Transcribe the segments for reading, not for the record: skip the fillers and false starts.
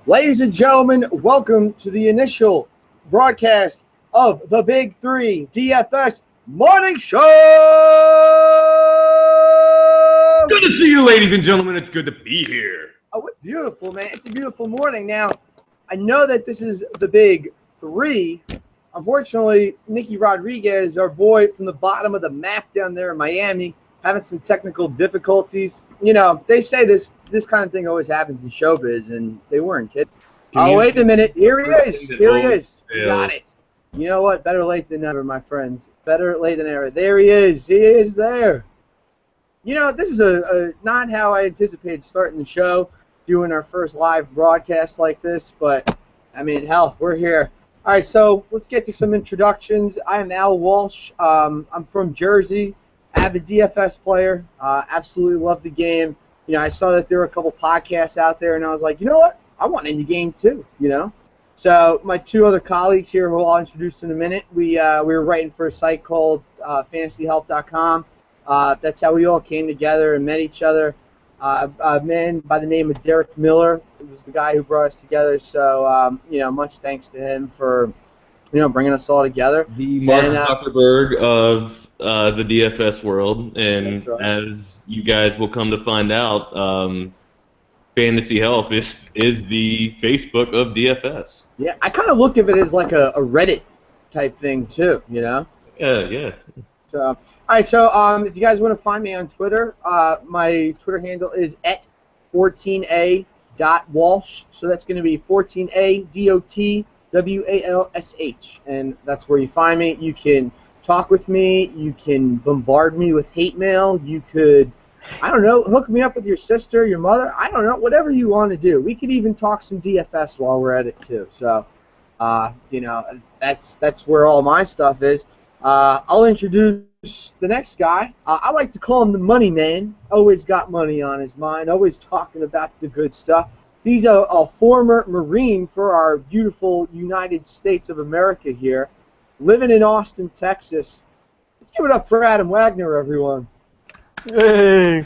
Ladies and gentlemen, welcome to the initial broadcast of the Big Three DFS Morning Show! Good to see you, ladies and gentlemen. It's good to be here. Oh, it's beautiful, man. It's a beautiful morning. Now, I know that this is the Big Three. Unfortunately, Nicky Rodriguez, our boy from the bottom of the map down there in Miami, having some technical difficulties. You know, they say this kind of thing always happens in showbiz, and they weren't kidding. Oh, wait a minute. Here he is. Here he is. You got it. You know what? Better late than never, my friends. Better late than ever. There he is. He is there. You know, this is a not how I anticipated starting the show, doing our first live broadcast like this, but, I mean, hell, we're here. All right, so let's get to some introductions. I am Al Walsh. I'm from Jersey. Avid DFS player. Absolutely love the game. You know, I saw that there were a couple podcasts out there, and I was like, you know what? I want in the game too, you know? So my two other colleagues here, who I'll introduce in a minute, we were writing for a site called fantasyhelp.com. That's how we all came together and met each other. A man by the name of Derek Miller was the guy who brought us together. So, you know, much thanks to him for, you know, bringing us all together. The Mark Zuckerberg of the DFS world, and right, as you guys will come to find out, Fantasy Help is the Facebook of DFS. Yeah, I kind of look at it as like a Reddit type thing too, you know? Yeah. So, all right, so if you guys want to find me on Twitter, my Twitter handle is @14a.walsh. So that's going to be 14ADOTWALSH, and that's where you find me. You can talk with me. You can bombard me with hate mail. You could, I don't know, hook me up with your sister, your mother. I don't know, whatever you want to do. We could even talk some DFS while we're at it too. So, you know, that's where all my stuff is. I'll introduce the next guy. I like to call him the money man. Always got money on his mind. Always talking about the good stuff. He's a former Marine for our beautiful United States of America here, living in Austin, Texas. Let's give it up for Adam Wagner, everyone. Hey,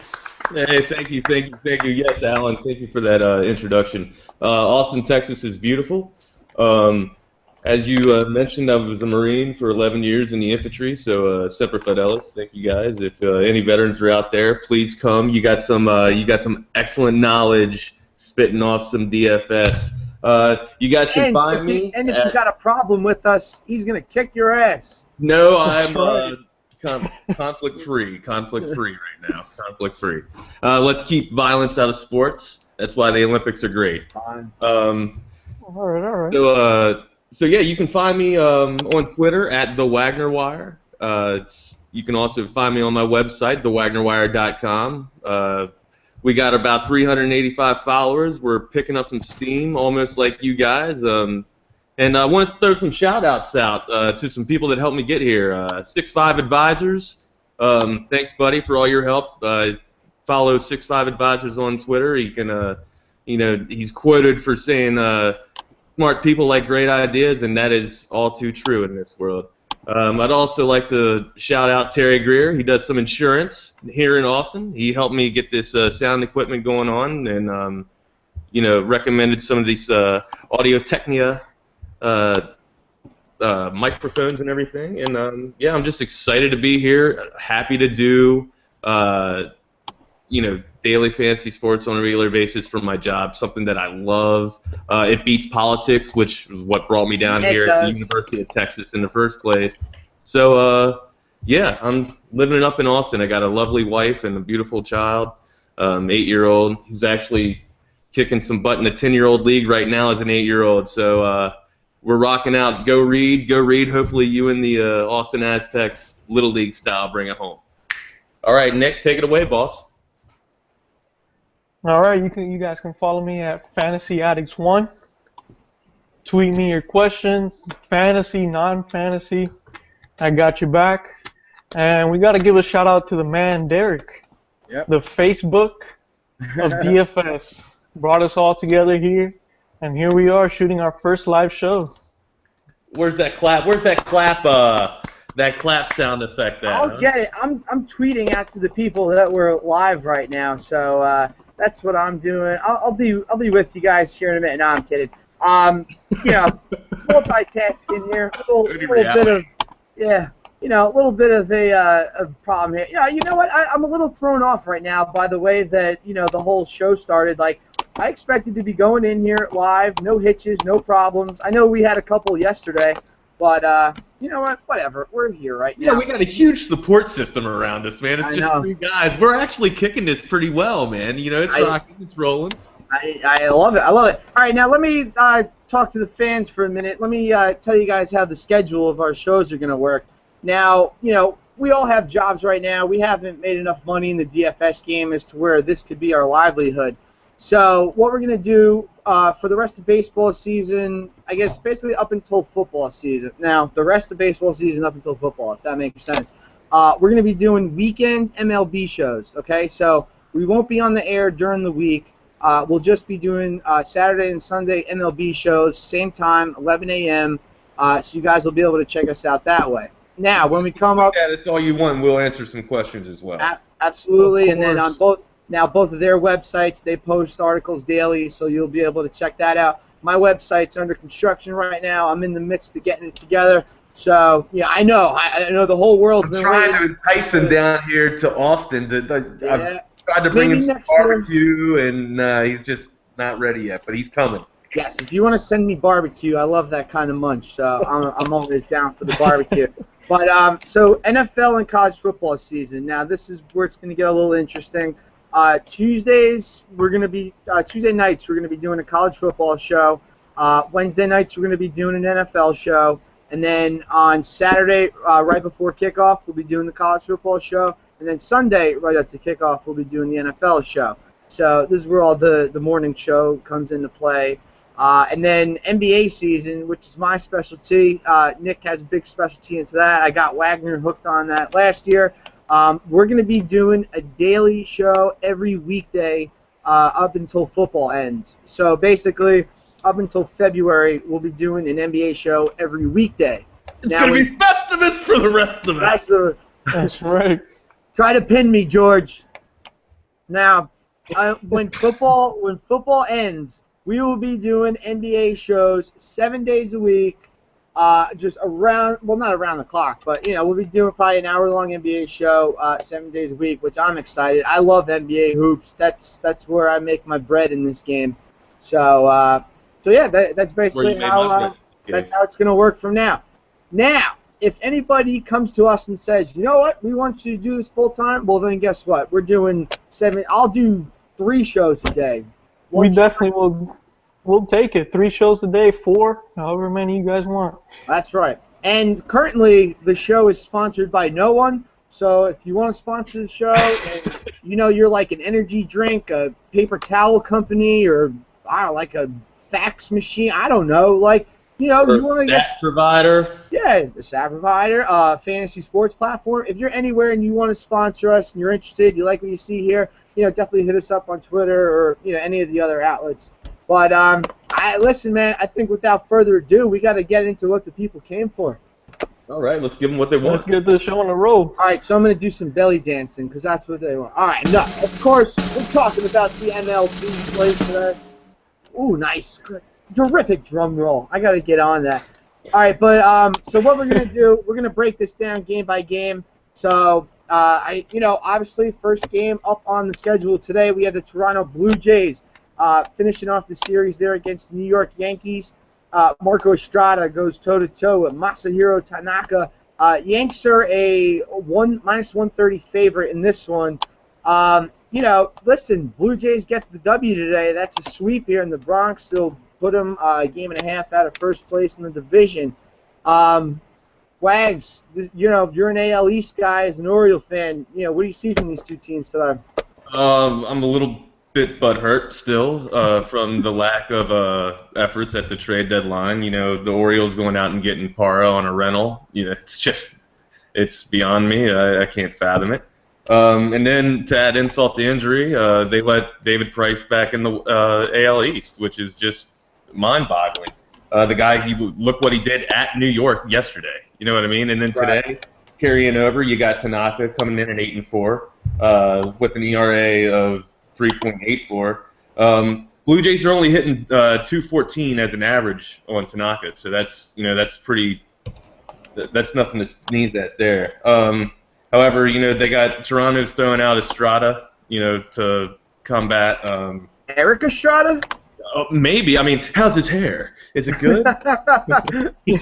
thank you. Yes, Alan, thank you for that introduction. Austin, Texas is beautiful. As you mentioned, I was a Marine for 11 years in the infantry, so Semper Fidelis. Thank you guys. If any veterans are out there, please come. You got some excellent knowledge, spitting off some DFS. You guys can find me. And if you got a problem with us, he's gonna kick your ass. No, I'm conflict-free right now. Conflict-free. Let's keep violence out of sports. That's why the Olympics are great. Fine. All right. So yeah, you can find me on Twitter at the Wagner Wire. You can also find me on my website, thewagnerwire.com. We got about 385 followers. We're picking up some steam, almost like you guys. And I want to throw some shout-outs out to some people that helped me get here. 65 Advisors. Thanks, buddy, for all your help. Follow 65 Advisors on Twitter. He can, you know, he's quoted for saying, smart people like great ideas, and that is all too true in this world. I'd also like to shout out Terry Greer. He does some insurance here in Austin. He helped me get this sound equipment going on, and you know, recommended some of these Audio-Technica microphones and everything. And yeah, I'm just excited to be here. Happy to do you know, daily fantasy sports on a regular basis for my job, something that I love. It beats politics, which is what brought me down here at the University of Texas in the first place. So, yeah, I'm living it up in Austin. I got a lovely wife and a beautiful child, 8-year-old. He's actually kicking some butt in the 10-year-old league right now as an 8-year-old. So we're rocking out. Go Reed. Hopefully you and the Austin Aztecs Little League style bring it home. All right, Nick, take it away, boss. All right, you guys can follow me at Fantasy Addicts 1. Tweet me your questions, fantasy, non-fantasy. I got you back. And we got to give a shout out to the man Derek. Yep. The Facebook of DFS brought us all together here, and here we are shooting our first live show. Where's that clap? That clap sound effect at? I'll get it. I'm tweeting out to the people that we're live right now. So That's what I'm doing. I'll be with you guys here in a minute. No, I'm kidding. Multitasking here. A little bit of, yeah. A little bit of a problem here. You know what? I'm a little thrown off right now by the way that the whole show started. Like, I expected to be going in here live, no hitches, no problems. I know we had a couple yesterday, but you know what? Whatever. We're here right now. Yeah, we got a huge support system around us, man. It's just 3 guys. We're actually kicking this pretty well, man. It's rocking, it's rolling. I love it. I love it. All right, now let me talk to the fans for a minute. Let me tell you guys how the schedule of our shows are going to work. Now, we all have jobs right now. We haven't made enough money in the DFS game as to where this could be our livelihood. So what we're going to do for the rest of baseball season, I guess basically up until football season. Now, the rest of baseball season up until football, if that makes sense. We're going to be doing weekend MLB shows, okay? So we won't be on the air during the week. We'll just be doing Saturday and Sunday MLB shows, same time, 11 a.m., so you guys will be able to check us out that way. Now, when we come up... Yeah, that's all you want. We'll answer some questions as well. Absolutely, and then on both of their websites, they post articles daily, so you'll be able to check that out. My website's under construction right now. I'm in the midst of getting it together. So, yeah, I know the whole world's been trying to entice him down here to Austin. I've tried to bring him some barbecue, and he's just not ready yet, but he's coming. Yes, if you want to send me barbecue, I love that kind of munch, so I'm always down for the barbecue. But so NFL and college football season. Now this is where it's going to get a little interesting. Tuesday nights we're going to be doing a college football show. Wednesday nights we're going to be doing an NFL show, and then on Saturday right before kickoff we'll be doing the college football show, and then Sunday right up to kickoff we'll be doing the NFL show. So this is where all the morning show comes into play. And then NBA season, which is my specialty. Nick has a big specialty into that. I got Wagner hooked on that last year. We're going to be doing a daily show every weekday up until football ends. So basically, up until February, we'll be doing an NBA show every weekday. It's going to be Festivus for the rest of us. That's right. Try to pin me, George. Now, when football ends, we will be doing NBA shows 7 days a week, just around, well, not around the clock, but, we'll be doing probably an hour-long NBA show 7 days a week, which I'm excited. I love NBA hoops. That's where I make my bread in this game. So yeah, that's basically how it's going to work from now. Now, if anybody comes to us and says, you know what, we want you to do this full-time, well, then guess what? We're doing 7. I'll do 3 shows a day. We definitely will take it. 3 shows a day, 4, however many you guys want. That's right. And currently, the show is sponsored by no one. So if you want to sponsor the show, and you're like an energy drink, a paper towel company, or like a fax machine. I don't know. Like you want to get provider. Yeah, the SAP provider, fantasy sports platform. If you're anywhere and you want to sponsor us and you're interested, you like what you see here, definitely hit us up on Twitter or any of the other outlets. But listen, man, I think without further ado, we got to get into what the people came for. All right, let's give them what they want. Let's get the show on the road. All right, so I'm going to do some belly dancing because that's what they want. All right, no, of course, we're talking about the MLB slate today. Ooh, nice. Terrific drum roll. I got to get on that. All right, but so what we're going to do, we're going to break this down game by game. So, obviously, first game up on the schedule today, we have the Toronto Blue Jays finishing off the series there against the New York Yankees. Marco Estrada goes toe-to-toe with Masahiro Tanaka. Yanks are a -130 favorite in this one. Listen, Blue Jays get the W today. That's a sweep here in the Bronx. They'll put them a game and a half out of first place in the division. Wags, you're an AL East guy as an Oriole fan. What do you see from these two teams today? I'm a little bit butthurt still from the lack of efforts at the trade deadline. The Orioles going out and getting Parra on a rental. It's beyond me. I can't fathom it. And then to add insult to injury, they let David Price back in the AL East, which is just mind-boggling. The guy, look what he did at New York yesterday. You know what I mean? And then today, carrying over, you got Tanaka coming in at 8-4 with an ERA of 3.84. Blue Jays are only hitting 214 as an average on Tanaka, so that's pretty. That's nothing to sneeze at there. However, they got Toronto's throwing out Estrada, to combat. Eric Estrada? Maybe. I mean, how's his hair? Is it good? He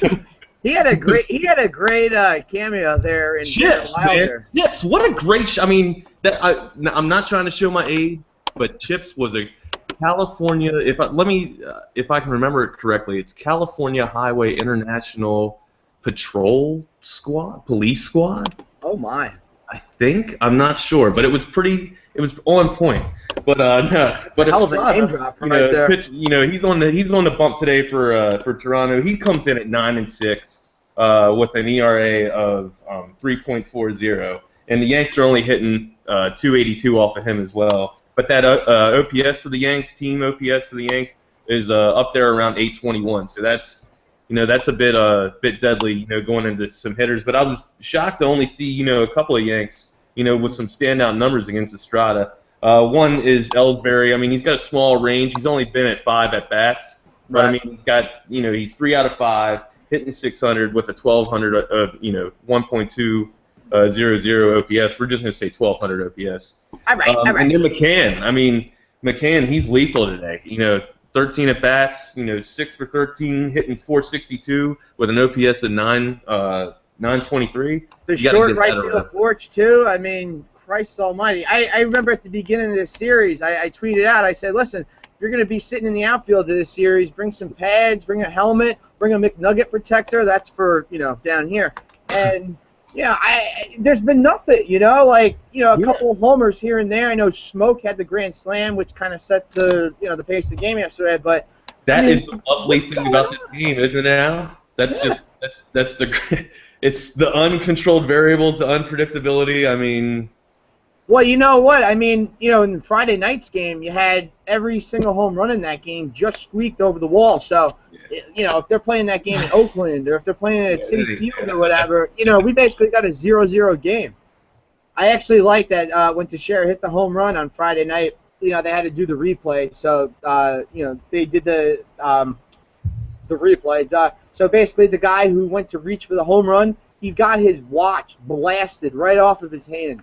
had a great cameo there in Chips, Wilder. man. Chips, what a great I mean, I'm not trying to show my age, but Chips was a California. If I can remember it correctly, it's California Highway International Patrol Squad, Police Squad. Oh my. I think, I'm not sure, but it was on point. But no, but hell of a name drop right there. He's on the bump today for Toronto. He comes in at 9-6 with an ERA of 3.40, and the Yanks are only hitting 282 off of him as well. But that OPS for the Yanks, team OPS for the Yanks, is up there around 821. So that's a bit deadly, going into some hitters. But I was shocked to only see, a couple of Yanks, with some standout numbers against Estrada. One is Ellsbury. I mean, he's got a small range. He's only been at 5 at-bats. But, Right. I mean, he's got, he's 3 out of 5, hitting 600 with a 1,200, 1.200 OPS. We're just going to say 1,200 OPS. All right. And then McCann. I mean, McCann, he's lethal today. 13 at bats, 6 for 13, hitting 462 with an OPS of 923. The short right field porch too. I mean, Christ Almighty. I remember at the beginning of this series, I tweeted out. I said, listen, if you're going to be sitting in the outfield of this series, bring some pads, bring a helmet, bring a McNugget protector. That's for down here. And there's been nothing, a couple of homers here and there. I know Smoke had the grand slam, which kind of set the the pace of the game yesterday. But that is the lovely thing about this game, isn't it? Now that's it's the uncontrolled variables, the unpredictability. I mean. Well, you know what? I mean, in Friday night's game, you had every single home run in that game just squeaked over the wall. So, if they're playing that game in Oakland or if they're playing it at Citi Field or whatever, we basically got a 0-0 game. I actually like that when Teixeira hit the home run on Friday night, they had to do the replay. So, they did the replay. So basically, the guy who went to reach for the home run, he got his watch blasted right off of his hand.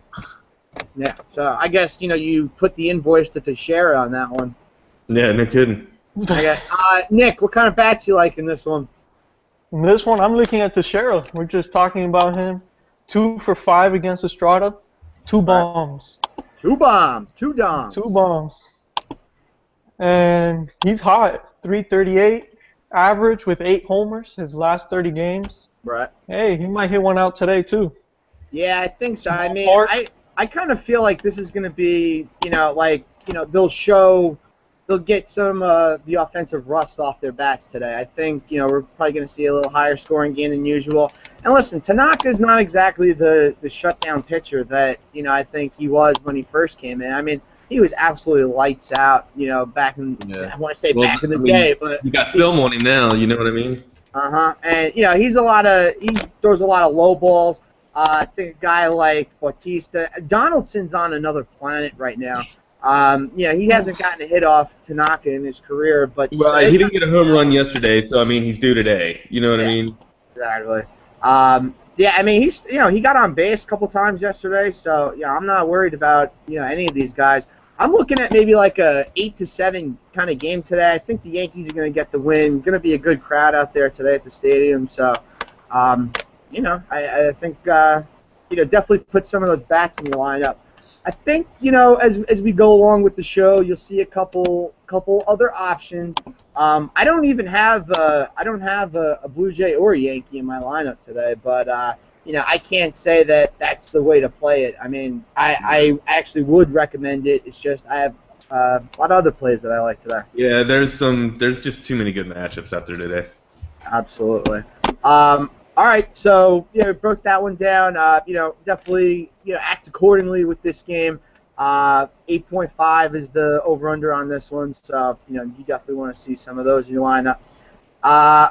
Yeah, so I guess, you put the invoice to Teixeira on that one. Yeah, no kidding. Nick, what kind of bats you like in this one? In this one, I'm looking at Teixeira. We're just talking about him. 2 for 5 against Estrada. 2 bombs. 2 bombs. 2 doms. 2 bombs. And he's hot. 338 average with 8 homers his last 30 games. Right. Hey, he might hit one out today, too. Yeah, I think so. I mean, I kind of feel like this is going to be, they'll get some the offensive rust off their bats today. I think, we're probably going to see a little higher scoring game than usual. And listen, Tanaka's not exactly the shutdown pitcher that, I think he was when he first came in. I mean, he was absolutely lights out, back in, I want to say back in the day. But you got film on him now, you know what I mean? Uh-huh. And, he throws a lot of low balls. I think a guy like Bautista, Donaldson's on another planet right now. He hasn't gotten a hit off Tanaka in his career, but well, he didn't get a home run yesterday, so I mean he's due today. You know what I mean? Exactly. I mean he's he got on base a couple times yesterday, so I'm not worried about any of these guys. I'm looking at maybe like a 8-7 kind of game today. I think the Yankees are going to get the win. Going to be a good crowd out there today at the stadium, so. I think, definitely put some of those bats in your lineup. I think, as we go along with the show, you'll see a couple other options. I don't even have a Blue Jay or a Yankee in my lineup today, but I can't say that that's the way to play it. I mean, I actually would recommend it. It's just I have a lot of other plays that I like today. Yeah, there's just too many good matchups out there today. Absolutely. All right, so we broke that one down. Definitely act accordingly with this game. 8.5 is the over/under on this one, so you definitely want to see some of those in your lineup.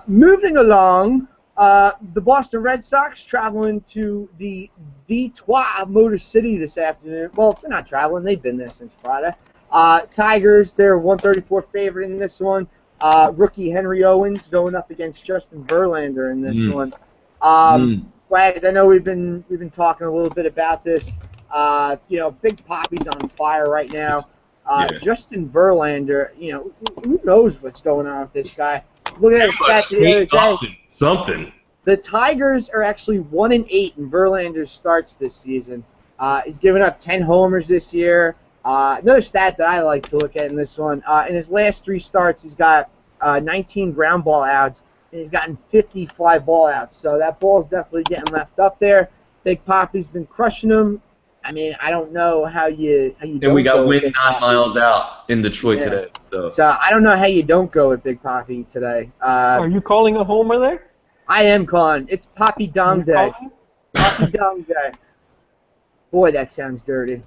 Moving along, the Boston Red Sox traveling to the Detroit Motor City this afternoon. Well, they're not traveling; they've been there since Friday. Tigers, they're 134 favorite in this one. Rookie Henry Owens going up against Justin Verlander in this one. Wags, I know we've been talking a little bit about this. Big Poppy's on fire right now. Justin Verlander, who knows what's going on with this guy? Look at his stats the other day. Something. The Tigers are actually 1-8 in Verlander's starts this season. He's given up 10 homers this year. Another stat that I like to look at in this one, in his last 3 starts, he's got 19 ground ball outs, and he's gotten 50 fly ball outs. So that ball is definitely getting left up there. Big Poppy's been crushing him. I mean, I don't know how you And don't we got go with wind Big 9 Poppy. miles out in Detroit today. So I don't know how you don't go with Big Poppy today. Are you calling a homer there? I am calling. It's Poppy Dong Day. Poppy Dong Day. Boy, that sounds dirty.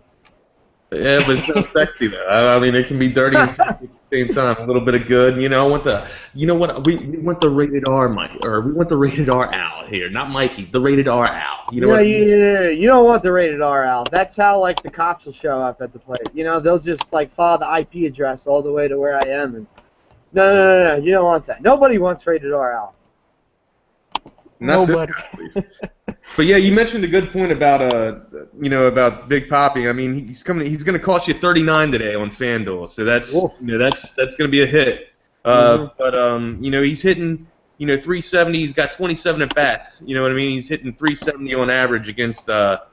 Yeah, but it's not sexy though. I mean, it can be dirty and sexy at the same time. A little bit of good, we want the rated R Mike, or we want the rated R Al here, not Mikey, the rated R Al. You don't want the rated R Al. That's how the cops will show up at the plate. They'll just follow the IP address all the way to where I am. And no, you don't want that. Nobody wants rated R Al. Not Nobody. This guy, but yeah, you mentioned a good point about about Big Poppy. I mean, he's going to cost you 39 today on FanDuel, so that's that's going to be a hit. But he's hitting 370. He's got 27 at bats. You know what I mean? He's hitting 370 on average against Verlander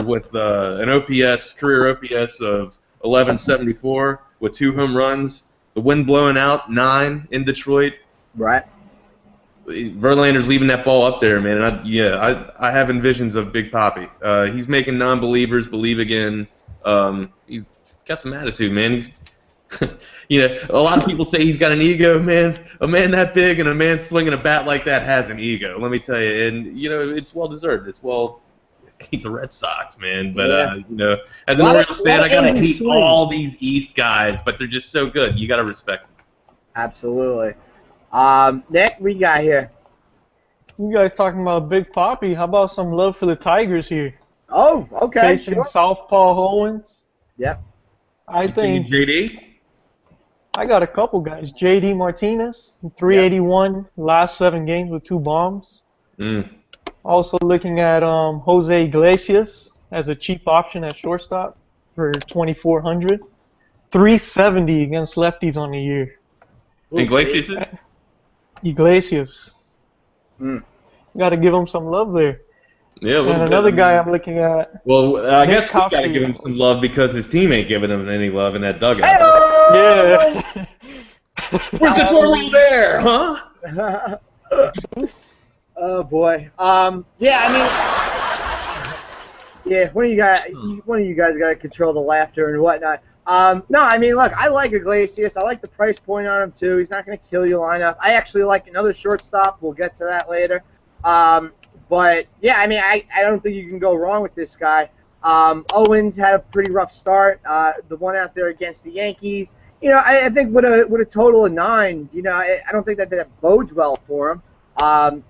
with an OPS, career OPS of 1174 with 2 home runs. The wind blowing out 9 in Detroit. Right. Verlander's leaving that ball up there, man. I have visions of Big Poppy. He's making non-believers believe again. He's got some attitude, man. He's, a lot of people say he's got an ego, man. A man that big and a man swinging a bat like that has an ego. Let me tell you, and it's well deserved. He's a Red Sox, man. But as an Orioles fan, I gotta hate all these East guys, but they're just so good. You gotta respect them. Absolutely. Nick, what you got here? You guys talking about Big Poppy? How about some love for the Tigers here? Oh, okay. Facing Southpaw Owens. Yep. I think JD. I got a couple guys. JD Martinez, 381, last 7 games with 2 bombs. Also looking at Jose Iglesias as a cheap option at shortstop for 2,400. 370 against lefties on the year. Iglesias? Iglesias. Got to give him some love there. Yeah. And another guy I'm looking at. Well, I guess we got to give him some love because his team ain't giving him any love in that dugout. Yeah. Where's the total there, huh? Oh boy. One of you guys got to control the laughter and whatnot. No, I mean, look, I like Iglesias. I like the price point on him, too. He's not going to kill your lineup. I actually like another shortstop. We'll get to that later. But, yeah, I mean, I don't think you can go wrong with this guy. Owens had a pretty rough start. The one out there against the Yankees. I think with a total of 9, I don't think that bodes well for him.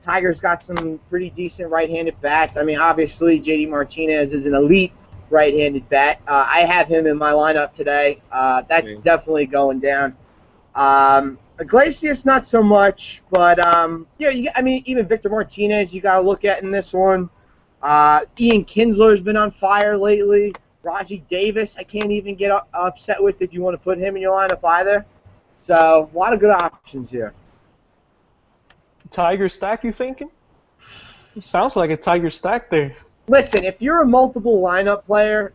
Tigers got some pretty decent right-handed bats. I mean, obviously, JD Martinez is an elite right-handed bat. I have him in my lineup today. That's definitely going down. Iglesias, not so much, but even Victor Martinez, you got to look at in this one. Ian Kinsler's been on fire lately. Raji Davis, I can't even get upset with if you want to put him in your lineup either. So a lot of good options here. Tiger stack, you thinking? Sounds like a Tiger stack there. Listen, if you're a multiple lineup player,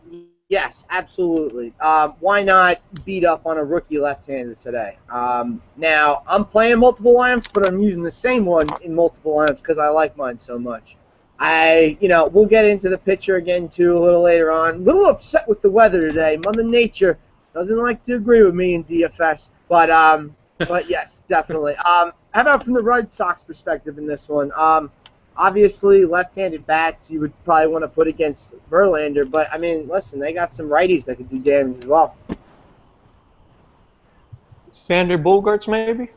yes, absolutely. Why not beat up on a rookie left-hander today? Now, I'm playing multiple lineups, but I'm using the same one in multiple lineups because I like mine so much. We'll get into the pitcher again, too, a little later on. A little upset with the weather today. Mother Nature doesn't like to agree with me in DFS, but yes, definitely. How about from the Red Sox perspective in this one? Obviously, left-handed bats you would probably want to put against Verlander, but, I mean, listen, they got some righties that could do damage as well. Xander Bogaerts, maybe?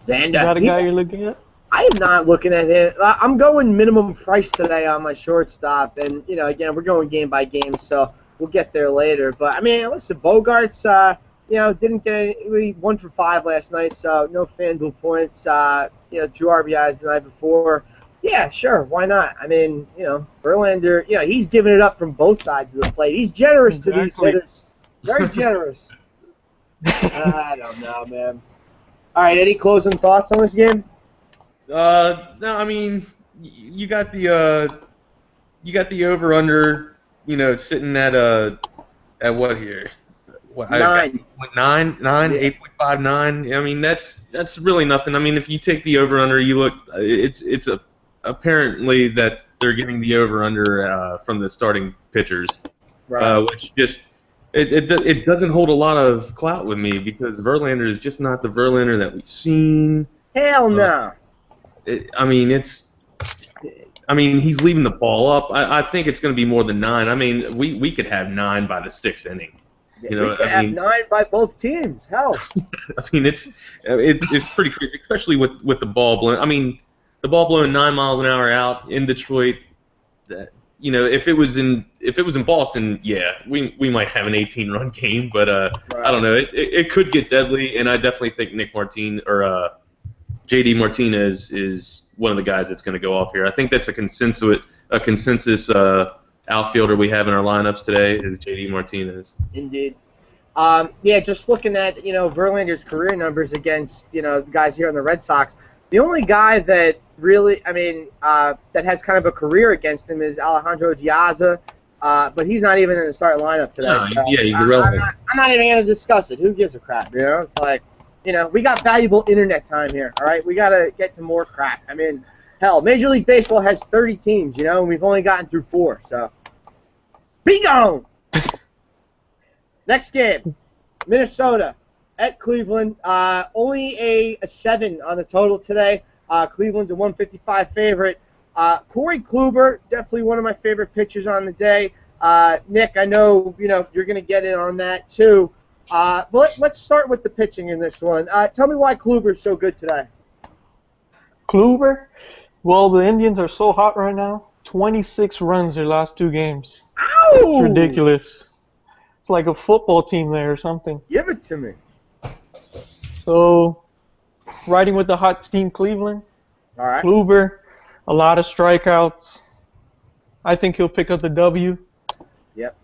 Xander. Is that a guy you're looking at? I am not looking at him. I'm going minimum price today on my shortstop, and, again, we're going game by game, so we'll get there later. But I mean, listen, Bogarts, didn't get any, 1 for 5 last night, so no FanDuel points. 2 RBIs the night before. Yeah, sure, why not? I mean, Verlander, he's giving it up from both sides of the plate. He's generous to these hitters. Very generous. I don't know, man. All right, any closing thoughts on this game? No, I mean, you got the over under, sitting at what here? What, 9. 9, Yeah. 8.59. I mean, that's really nothing. I mean, if you take the over under, you look, it's apparently that they're getting the over under from the starting pitchers, Right. which just it doesn't hold a lot of clout with me because Verlander is just not the Verlander that we've seen. Hell no. He's leaving the ball up. I think it's going to be more than 9. I mean, we could have 9 by the 6th inning. We could have 9 by both teams. Hell. I mean, it's pretty crazy, especially with the ball blowing. I mean, the ball blowing 9 miles an hour out in Detroit. If it was in Boston, yeah, we might have an 18-run game, but Right. I don't know. It could get deadly, and I definitely think Nick Martinez or JD Martinez is one of the guys that's going to go off here. I think that's a consensus outfielder we have in our lineups today is JD Martinez. Indeed. Just looking at, Verlander's career numbers against, the guys here on the Red Sox, the only guy that really, that has kind of a career against him is Alejandro Diaz, but he's not even in the starting lineup today. No, so he's irrelevant. I'm not even going to discuss it. Who gives a crap, It's like, we got valuable internet time here, all right? We got to get to more crap. I mean, hell, Major League Baseball has 30 teams, and we've only gotten through 4, so be gone! Next game, Minnesota at Cleveland. Only a 7 on the total today. Cleveland's a 155 favorite. Corey Kluber, definitely one of my favorite pitchers on the day. Nick, I know you're going to get in on that too. But let's start with the pitching in this one. Tell me why Kluber's so good today. Kluber? Well, the Indians are so hot right now. 26 runs their last 2 games. Ow! It's ridiculous. It's like a football team there or something. Give it to me. So, riding with the hot team Cleveland. All right. Kluber, a lot of strikeouts. I think he'll pick up the W. Yep.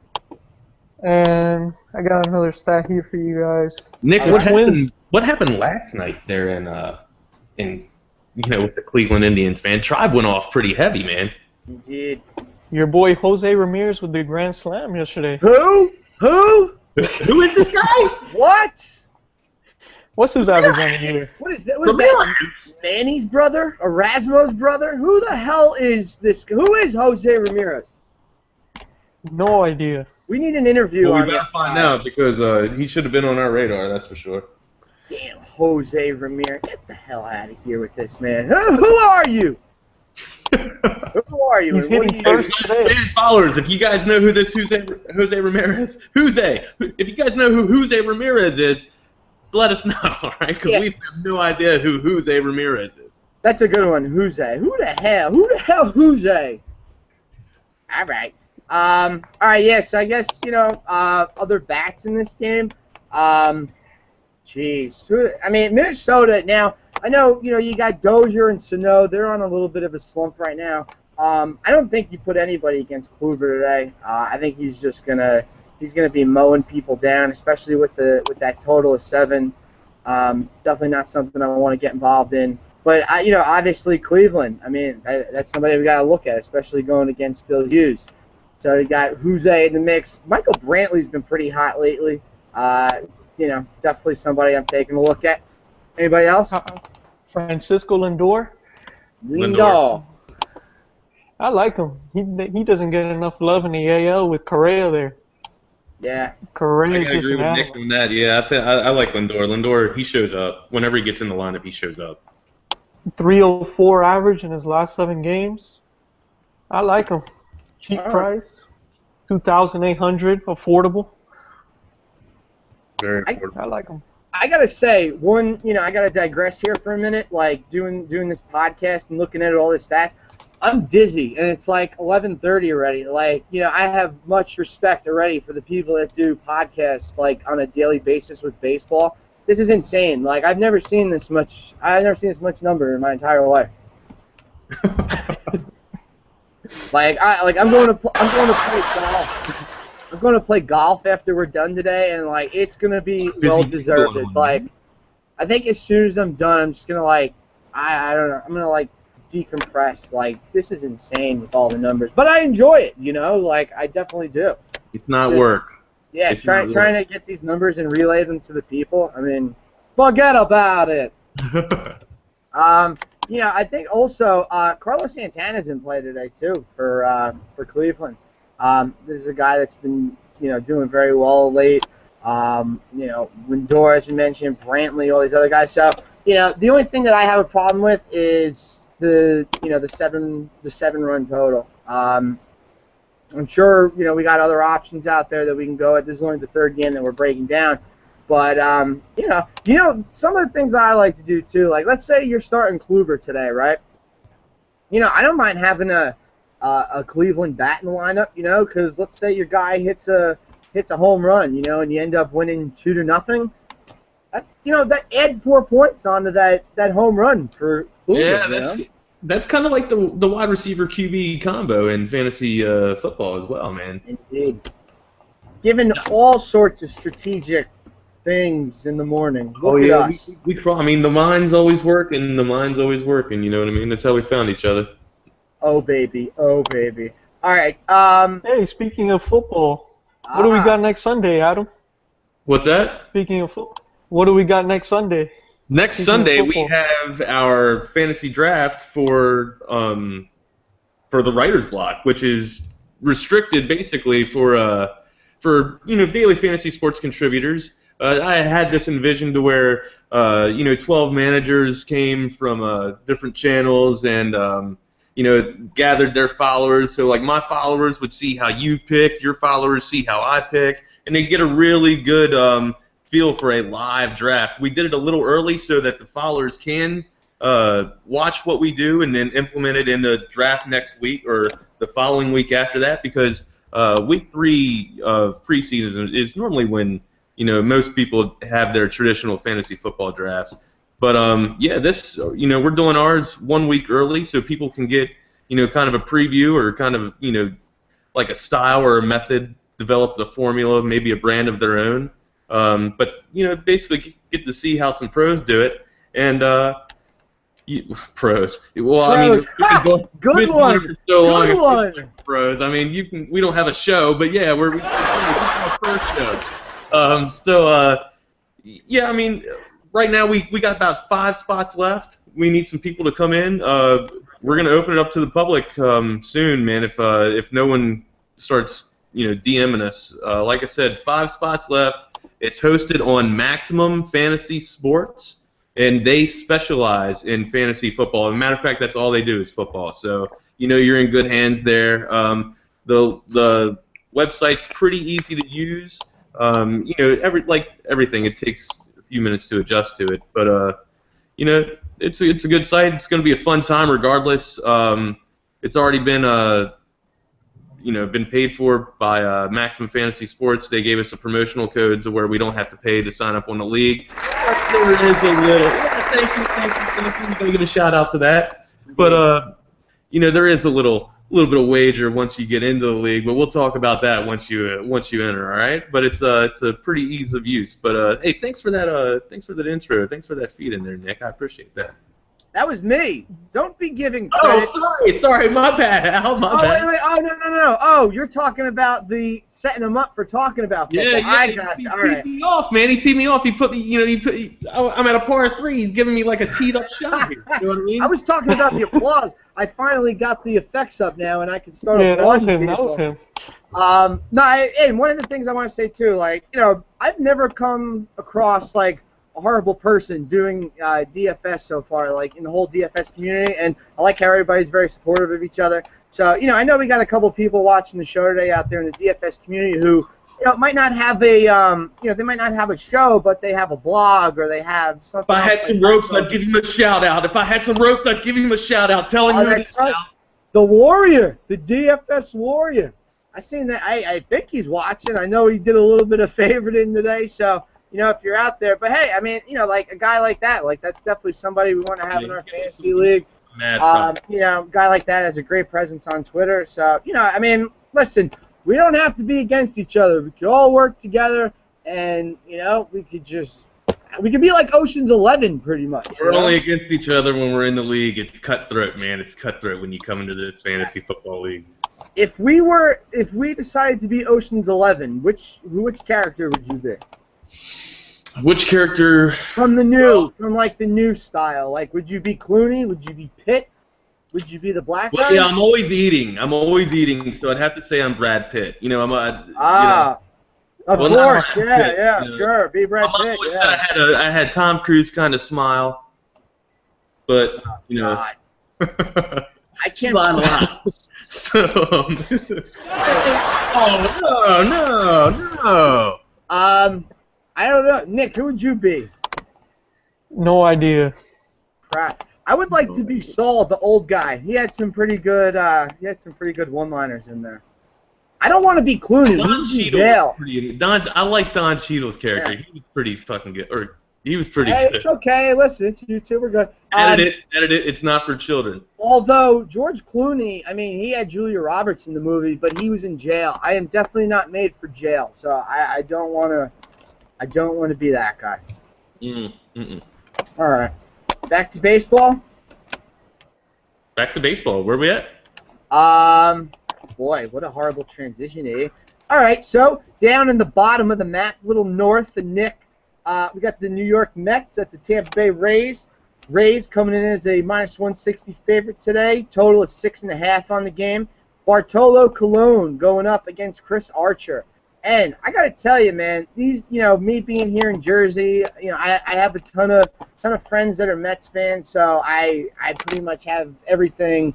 And I got another stat here for you guys. Nick, Twins. what happened last night there with the Cleveland Indians, man? Tribe went off pretty heavy, man. Indeed. Your boy Jose Ramirez with the grand slam yesterday. Who? Who is this guy? What? What's his average on the year? What is that? What is that? Manny's brother? Erasmo's brother? Who the hell is this? Who is Jose Ramirez? No idea. We need an interview Well, on we this gotta find guy. out because he should have been on our radar, that's for sure. Damn, Jose Ramirez. Get the hell out of here with this, man. Who are you? Who are you? He's and what hitting do you first do? today. Fans, followers, if you guys know who this Jose Ramirez, if you guys know who Jose Ramirez is, let us know, all right? Because we have no idea who Jose Ramirez is. That's a good one, Jose. Who the hell, Jose? All right. All right, yes, I guess, other bats in this game. Minnesota, now, I know, you got Dozier and Sano. They're on a little bit of a slump right now. I don't think you put anybody against Kluber today. I think he's just gonna be mowing people down, especially with that total of 7. Definitely not something I want to get involved in. But obviously Cleveland. I mean, that's somebody we got to look at, especially going against Phil Hughes. So you got Jose in the mix. Michael Brantley's been pretty hot lately. Definitely somebody I'm taking a look at. Anybody else? Francisco Lindor. Lindor. I like him. He doesn't get enough love in the AL with Correa there. Yeah. Correa I is gotta just agree an with Nick animal. on that. Yeah, I like Lindor. Lindor, he shows up. Whenever he gets in the lineup, he shows up. 304 average in his last 7 games. I like him. Cheap price. 2,800 affordable. Very affordable. I like him. I gotta say, I gotta digress here for a minute. Like doing this podcast and looking at all the stats, I'm dizzy, and it's like 11:30 already. Like, I have much respect already for the people that do podcasts like on a daily basis with baseball. This is insane. Like, I've never seen this much number in my entire life. I'm going to play golf. I'm going to play golf after we're done today, and like it's going to be well deserved. Like, I think as soon as I'm done, I'm just going to I don't know. I'm going to decompress. Like, this is insane with all the numbers, but I enjoy it. Like I definitely do. It's not work. Yeah, trying to get these numbers and relay them to the people. I mean, forget about it. I think also Carlos Santana's in play today too for Cleveland. This is a guy that's been doing very well late. Lindor, as we mentioned, Brantley, all these other guys. So the only thing that I have a problem with is the 7-run total. I'm sure we got other options out there that we can go at. This is only the third game that we're breaking down. But, some of the things that I like to do, too, like, let's say you're starting Kluber today, right? I don't mind having a Cleveland bat in the lineup, because let's say your guy hits a home run, and you end up winning 2-0. That add 4 points onto that home run for Kluber, That's kind of like the wide receiver QB combo in fantasy football as well, man. Indeed. Given all sorts of strategic things in the morning. Look at us. I mean, the mind's always working. You know what I mean? That's how we found each other. Oh, baby. Oh, baby. All right. Hey, speaking of football, what do we got next Sunday, Adam? What's that? Speaking of football, what do we got next Sunday? Next Sunday we have our fantasy draft for the writer's block, which is restricted basically for daily fantasy sports contributors. I had this envisioned to where 12 managers came from different channels and gathered their followers. So like my followers would see how you pick, your followers see how I pick, and they get a really good feel for a live draft. We did it a little early so that the followers can watch what we do and then implement it in the draft next week or the following week after that, because week 3 of preseason is normally when most people have their traditional fantasy football drafts. But this we're doing ours 1 week early so people can get kind of a preview or kind of like a style or a method, develop the formula, maybe a brand of their own. But basically get to see how some pros do it, and pros. Well, I mean, good one. Good one. Pros. I mean, we don't have a show, but yeah, we're a pro show. I mean, right now we got about 5 spots left. We need some people to come in. We're gonna open it up to the public soon, man. If no one starts DMing us, like I said, 5 spots left. It's hosted on Maximum Fantasy Sports, and they specialize in fantasy football. As a matter of fact, that's all they do is football. So you're in good hands there. The website's pretty easy to use. Everything, it takes a few minutes to adjust to it. But it's a good site. It's going to be a fun time regardless. It's already been been paid for by Maximum Fantasy Sports. They gave us a promotional code to where we don't have to pay to sign up on the league. There is a little. Thank you. We're gonna give a shout out to that. But there is a little bit of wager once you get into the league. But we'll talk about that once you enter. All right. But it's a pretty ease of use. But hey, thanks for that. Thanks for that intro. Thanks for that feed in there, Nick. I appreciate that. That was me. Don't be giving credit. Oh, sorry, my bad, Al, my bad. Wait. Oh, no. Oh, you're talking about the setting him up for talking about football. Yeah, I got you. All right. He teed me off, man. He teed me off. He put me, I'm at a par 3. He's giving me like a teed up shot here. You know what I mean? I was talking about the applause. I finally got the effects up now, and I can start applauding. That was him. And one of the things I want to say too, I've never come across a horrible person doing DFS so far, in the whole DFS community, and I like how everybody's very supportive of each other. So, I know we got a couple people watching the show today out there in the DFS community who, might not have a, they might not have a show, but they have a blog or they have something. If I had some ropes, I'd give him a shout out. Tell him who to shout out. The Warrior, the DFS Warrior. I seen that. I think he's watching. I know he did a little bit of favoriting today, so if you're out there. But hey, I mean, like a guy like that, that's definitely somebody we want to have in our fantasy league. Guy like that has a great presence on Twitter. So I mean, listen, we don't have to be against each other. We could all work together, and we could be like Ocean's 11 pretty much. We're only against each other when we're in the league. It's cutthroat, man. It's cutthroat when you come into this fantasy football league. If we decided to be Ocean's 11, which character would you be? Which character? From the new style. Like, would you be Clooney? Would you be Pitt? Would you be the black guy? Yeah, I'm always eating, so I'd have to say I'm Brad Pitt. Of course, sure. Be Brad Pitt. Always said I had Tom Cruise kind of smile, but I can't. So, no. I don't know, Nick. Who would you be? No idea. Crap. I would like to be Saul, the old guy. He had some pretty good. One-liners in there. I don't want to be Clooney. He's in jail. I like Don Cheadle's character. Yeah. He was pretty fucking good. He was pretty good. It's okay. Listen, it's YouTube. We're good. Edit it. It's not for children. Although George Clooney, I mean, he had Julia Roberts in the movie, but he was in jail. I am definitely not made for jail, so I don't want to. I don't want to be that guy. All right. Back to baseball. Where we at? Boy, what a horrible transition, eh? All right, so down in the bottom of the map, a little north of Nick, we got the New York Mets at the Tampa Bay Rays. Rays coming in as a -160 favorite today. Total is 6.5 on the game. Bartolo Colon going up against Chris Archer. And I got to tell you, man, these, me being here in Jersey, I have a ton of friends that are Mets fans, so I pretty much have everything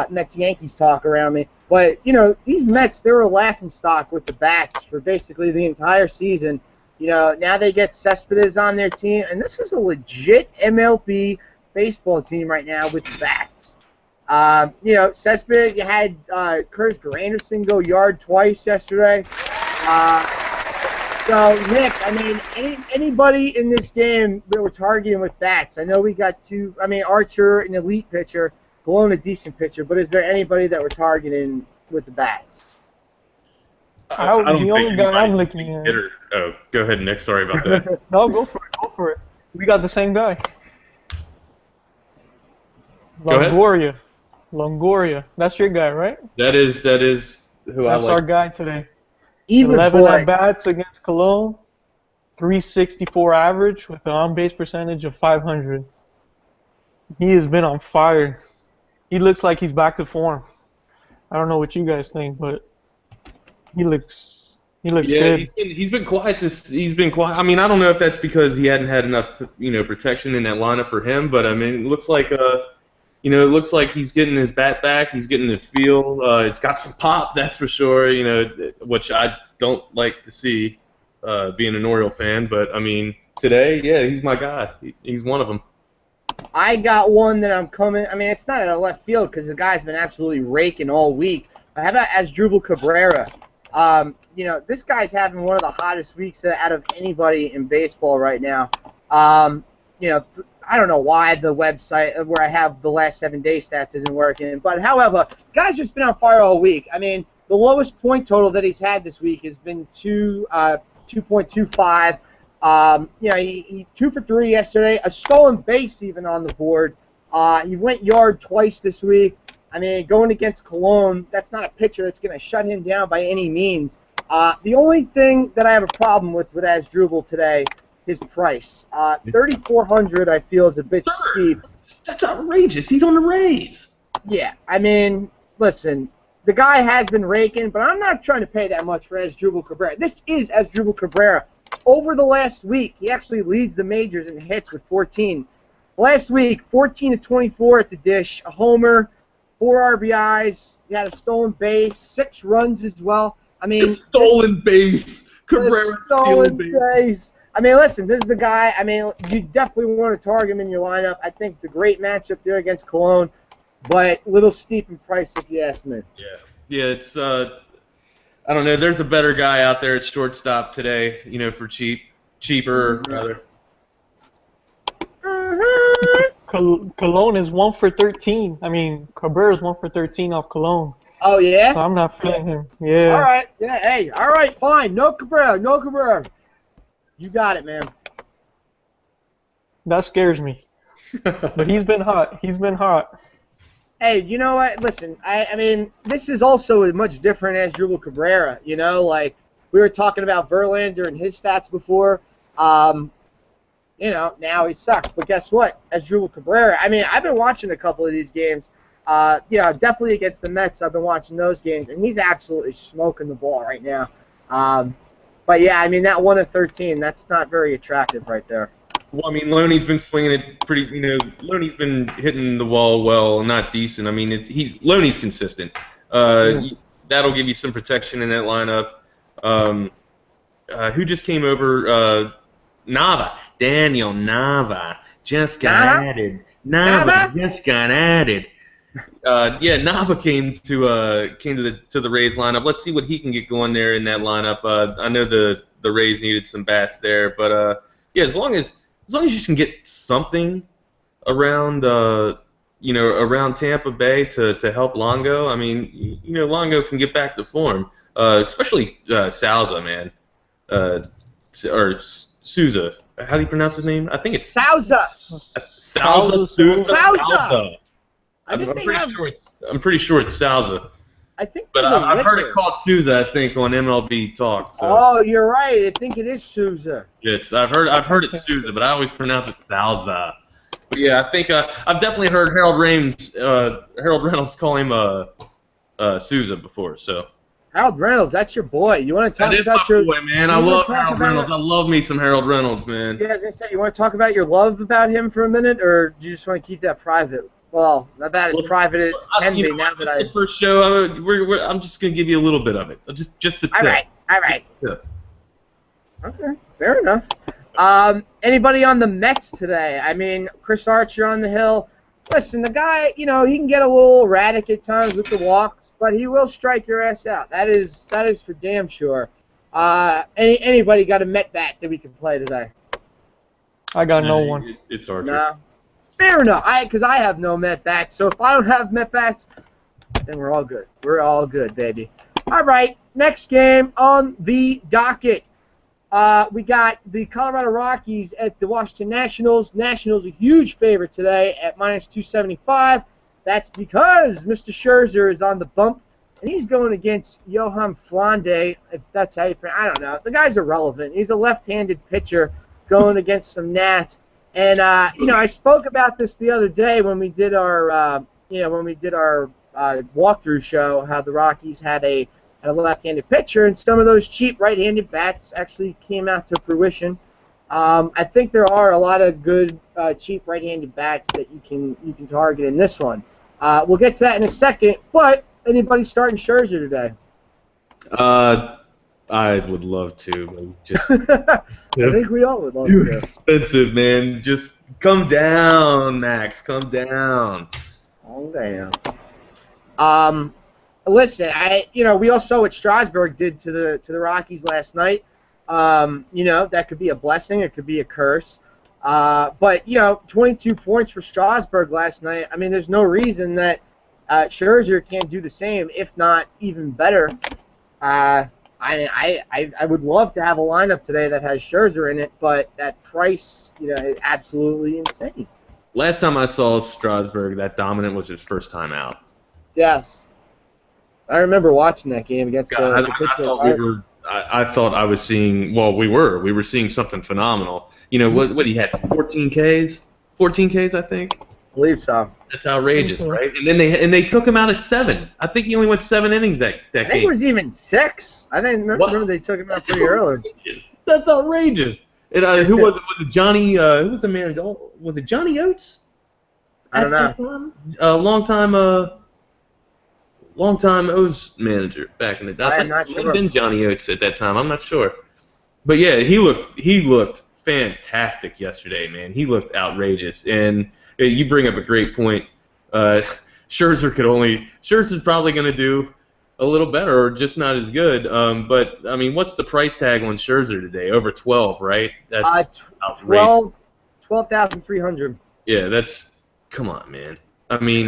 Mets Yankees talk around me. But these Mets, they were a laughingstock with the bats for basically the entire season. Now they get Cespedes on their team, and this is a legit MLB baseball team right now with the bats. Cespedes, you had Curtis Granderson go yard twice yesterday. So, Nick, I mean, anybody in this game that we're targeting with bats? I know we got Archer, an elite pitcher, Colon, a decent pitcher, but is there anybody that we're targeting with the bats? The only guy I'm looking at. Oh, go ahead, Nick. Sorry about that. No, go for it. We got the same guy. Longoria. That's your guy, right? That is who I like. That's our guy today. 11 at-bats against Cologne, 364 average with an on-base percentage of 500. He has been on fire. He looks like he's back to form. I don't know what you guys think, but he looks good. He's been quiet. He's been quiet. I mean, I don't know if that's because he hadn't had enough, protection in that lineup for him. But I mean, it looks like he's getting his bat back. He's getting the feel. It's got some pop, that's for sure. Which I don't like to see, being an Oriole fan. But I mean, today, yeah, he's my guy. He's one of them. I got one that I'm coming. I mean, it's not at a left field because the guy's been absolutely raking all week. How about Asdrubal Cabrera? This guy's having one of the hottest weeks out of anybody in baseball right now. I don't know why the website where I have the last 7 day stats isn't working. But, however, guy's just been on fire all week. I mean, the lowest point total that he's had this week has been 2.25. He 2 for 3 yesterday. A stolen base even on the board. He went yard twice this week. I mean, going against Cologne, that's not a pitcher that's going to shut him down by any means. The only thing that I have a problem with Asdrubal today, his price. 3,400 I feel is a bit steep. That's outrageous. He's on the Rays. Yeah, I mean, listen, the guy has been raking, but I'm not trying to pay that much for Asdrubal Cabrera. This is Asdrubal Cabrera. Over the last week, he actually leads the majors in hits with 14. Last week, 14 to 24 at the dish, a homer, 4 RBIs. He had a stolen base, 6 runs as well. I mean, stolen base. Cabrera stolen base. I mean, listen, this is the guy. I mean, you definitely want to target him in your lineup. I think the great matchup there against Cologne. but a little steep in price if you ask me. Yeah, it's I don't know. There's a better guy out there at shortstop today, for cheaper rather. Cologne is 1 for 13. I mean, Cabrera is 1 for 13 off Cologne. Oh, yeah? So I'm not feeling him. Yeah. All right. Yeah, hey, all right, fine. No Cabrera. You got it, man. That scares me. But he's been hot. Hey, you know what? Listen, I mean, this is also much different as Asdrubal Cabrera. Like we were talking about Verlander and his stats before. Now he sucks. But guess what? Asdrubal Cabrera, I mean, I've been watching a couple of these games. Definitely against the Mets, I've been watching those games, and he's absolutely smoking the ball right now. But yeah, I mean, that 1 of 13, that's not very attractive right there. Well, I mean, Loney's been swinging it pretty. Loney's been hitting the ball well, not decent. I mean, Loney's consistent. That'll give you some protection in that lineup. Who just came over? Nava, Daniel Nava just got added. Nava just got added. Nava came to the Rays lineup. Let's see what he can get going there in that lineup. I know the Rays needed some bats there, but as long as you can get something around around Tampa Bay to help Longo. I mean, Longo can get back to form, especially Souza, man, or Souza. How do you pronounce his name? I think it's Souza. Souza. I'm pretty sure it's Souza. I think, but I've heard it called Souza. I think on MLB Talk. So. Oh, you're right. I think it is Souza. I've heard it's Souza, but I always pronounce it Souza. But yeah, I think I've definitely heard Harold Reynolds call him Souza before. So. Harold Reynolds, that's your boy. You want to talk about your boy, man? I love Harold Reynolds. I love me some Harold Reynolds, man. Yeah, as I said, you want to talk about your love about him for a minute, or do you just want to keep that private? Well, not about as private as it can be now that I. The first show, I'm just gonna give you a little bit of it, just the tip. All right. Yeah. Okay, fair enough. Anybody on the Mets today? I mean, Chris Archer on the hill. Listen, the guy, he can get a little erratic at times with the walks, but he will strike your ass out. That is for damn sure. Anybody got a Met bat that we can play today? I got no one. It's Archer. No. Fair enough. Because I have no Met bats. So if I don't have Met bats, then we're all good. We're all good, baby. All right. Next game on the docket. We got the Colorado Rockies at the Washington Nationals. Nationals a huge favorite today at -275. That's because Mr. Scherzer is on the bump, and he's going against Johan Flande, if that's how you pronounce it. I don't know. The guy's irrelevant. He's a left-handed pitcher going against some Nats. And I spoke about this the other day when we did our walkthrough show, how the Rockies had a left-handed pitcher, and some of those cheap right-handed bats actually came out to fruition. I think there are a lot of good cheap right-handed bats that you can target in this one. We'll get to that in a second. But anybody starting Scherzer today? I would love to. Just I think we all would love to. Expensive, man. Just come down, Max. Come down. Calm down. Listen, we all saw what Strasburg did to the Rockies last night. That could be a blessing. It could be a curse. But 22 points for Strasburg last night. I mean, there's no reason that Scherzer can't do the same, if not even better. I would love to have a lineup today that has Scherzer in it, but that price, is absolutely insane. Last time I saw Strasburg, that dominant was his first time out. Yes. I remember watching that game against the Pittsburgh. I thought I was seeing. Well, we were seeing something phenomenal. What he had 14 Ks, I think. I believe so. That's outrageous, right? And then they took him out at 7. I think he only went 7 innings that game. I think it was even 6. I didn't remember they took him out pretty early. That's outrageous. And who was it? Was it Johnny? Who was the man? Was it Johnny Oates? I don't know. Long-time O's manager back in the day. I'm not sure. It might have been Johnny Oates at that time. I'm not sure. But yeah, he looked fantastic yesterday, man. He looked outrageous. And you bring up a great point. Scherzer's probably going to do a little better or just not as good. But I mean, what's the price tag on Scherzer today? Over 12, right? That's outrageous. 12,300. Yeah, come on, man. I mean,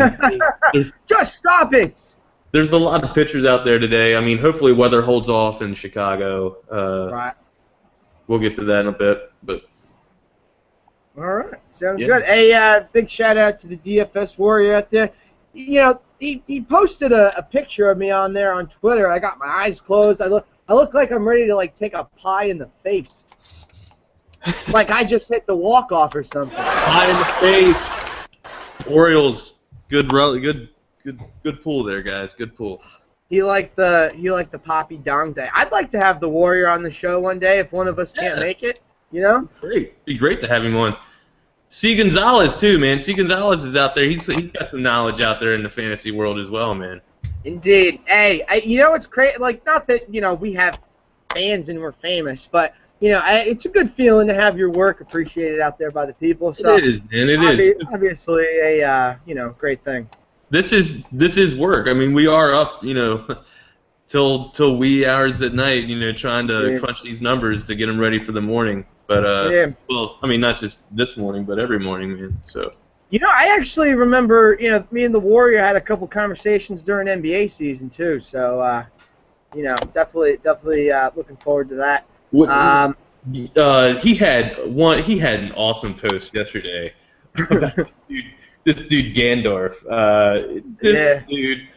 just stop it. There's a lot of pitchers out there today. I mean, hopefully weather holds off in Chicago. Right. We'll get to that in a bit, but. All right, sounds good. Hey, big shout out to the DFS Warrior out there. You know, he posted a picture of me on there on Twitter. I got my eyes closed. I look like I'm ready to like take a pie in the face, like I just hit the walk off or something. Pie in the face. Orioles, good pull there, guys. Good pull. He liked the Poppy Dong Day. I'd like to have the Warrior on the show one day if one of us can't make it. You know? Great. Be great to have him on. C. Gonzalez, too, man. C. Gonzalez is out there. He's got some knowledge out there in the fantasy world as well, man. Indeed. Hey, you know what's crazy? Like, not that, you know, we have fans and we're famous, but, you know, it's a good feeling to have your work appreciated out there by the people. So it is, man. It is. Obviously a, you know, great thing. This is work. I mean, we are up, you know, till wee hours at night, you know, trying to crunch these numbers to get them ready for the morning. But, well, I mean, not just this morning, but every morning, man. So. You know, I actually remember, you know, me and the Warrior had a couple conversations during NBA season, too. So, you know, definitely looking forward to that. He had an awesome post yesterday about this dude Gandorf. Dude.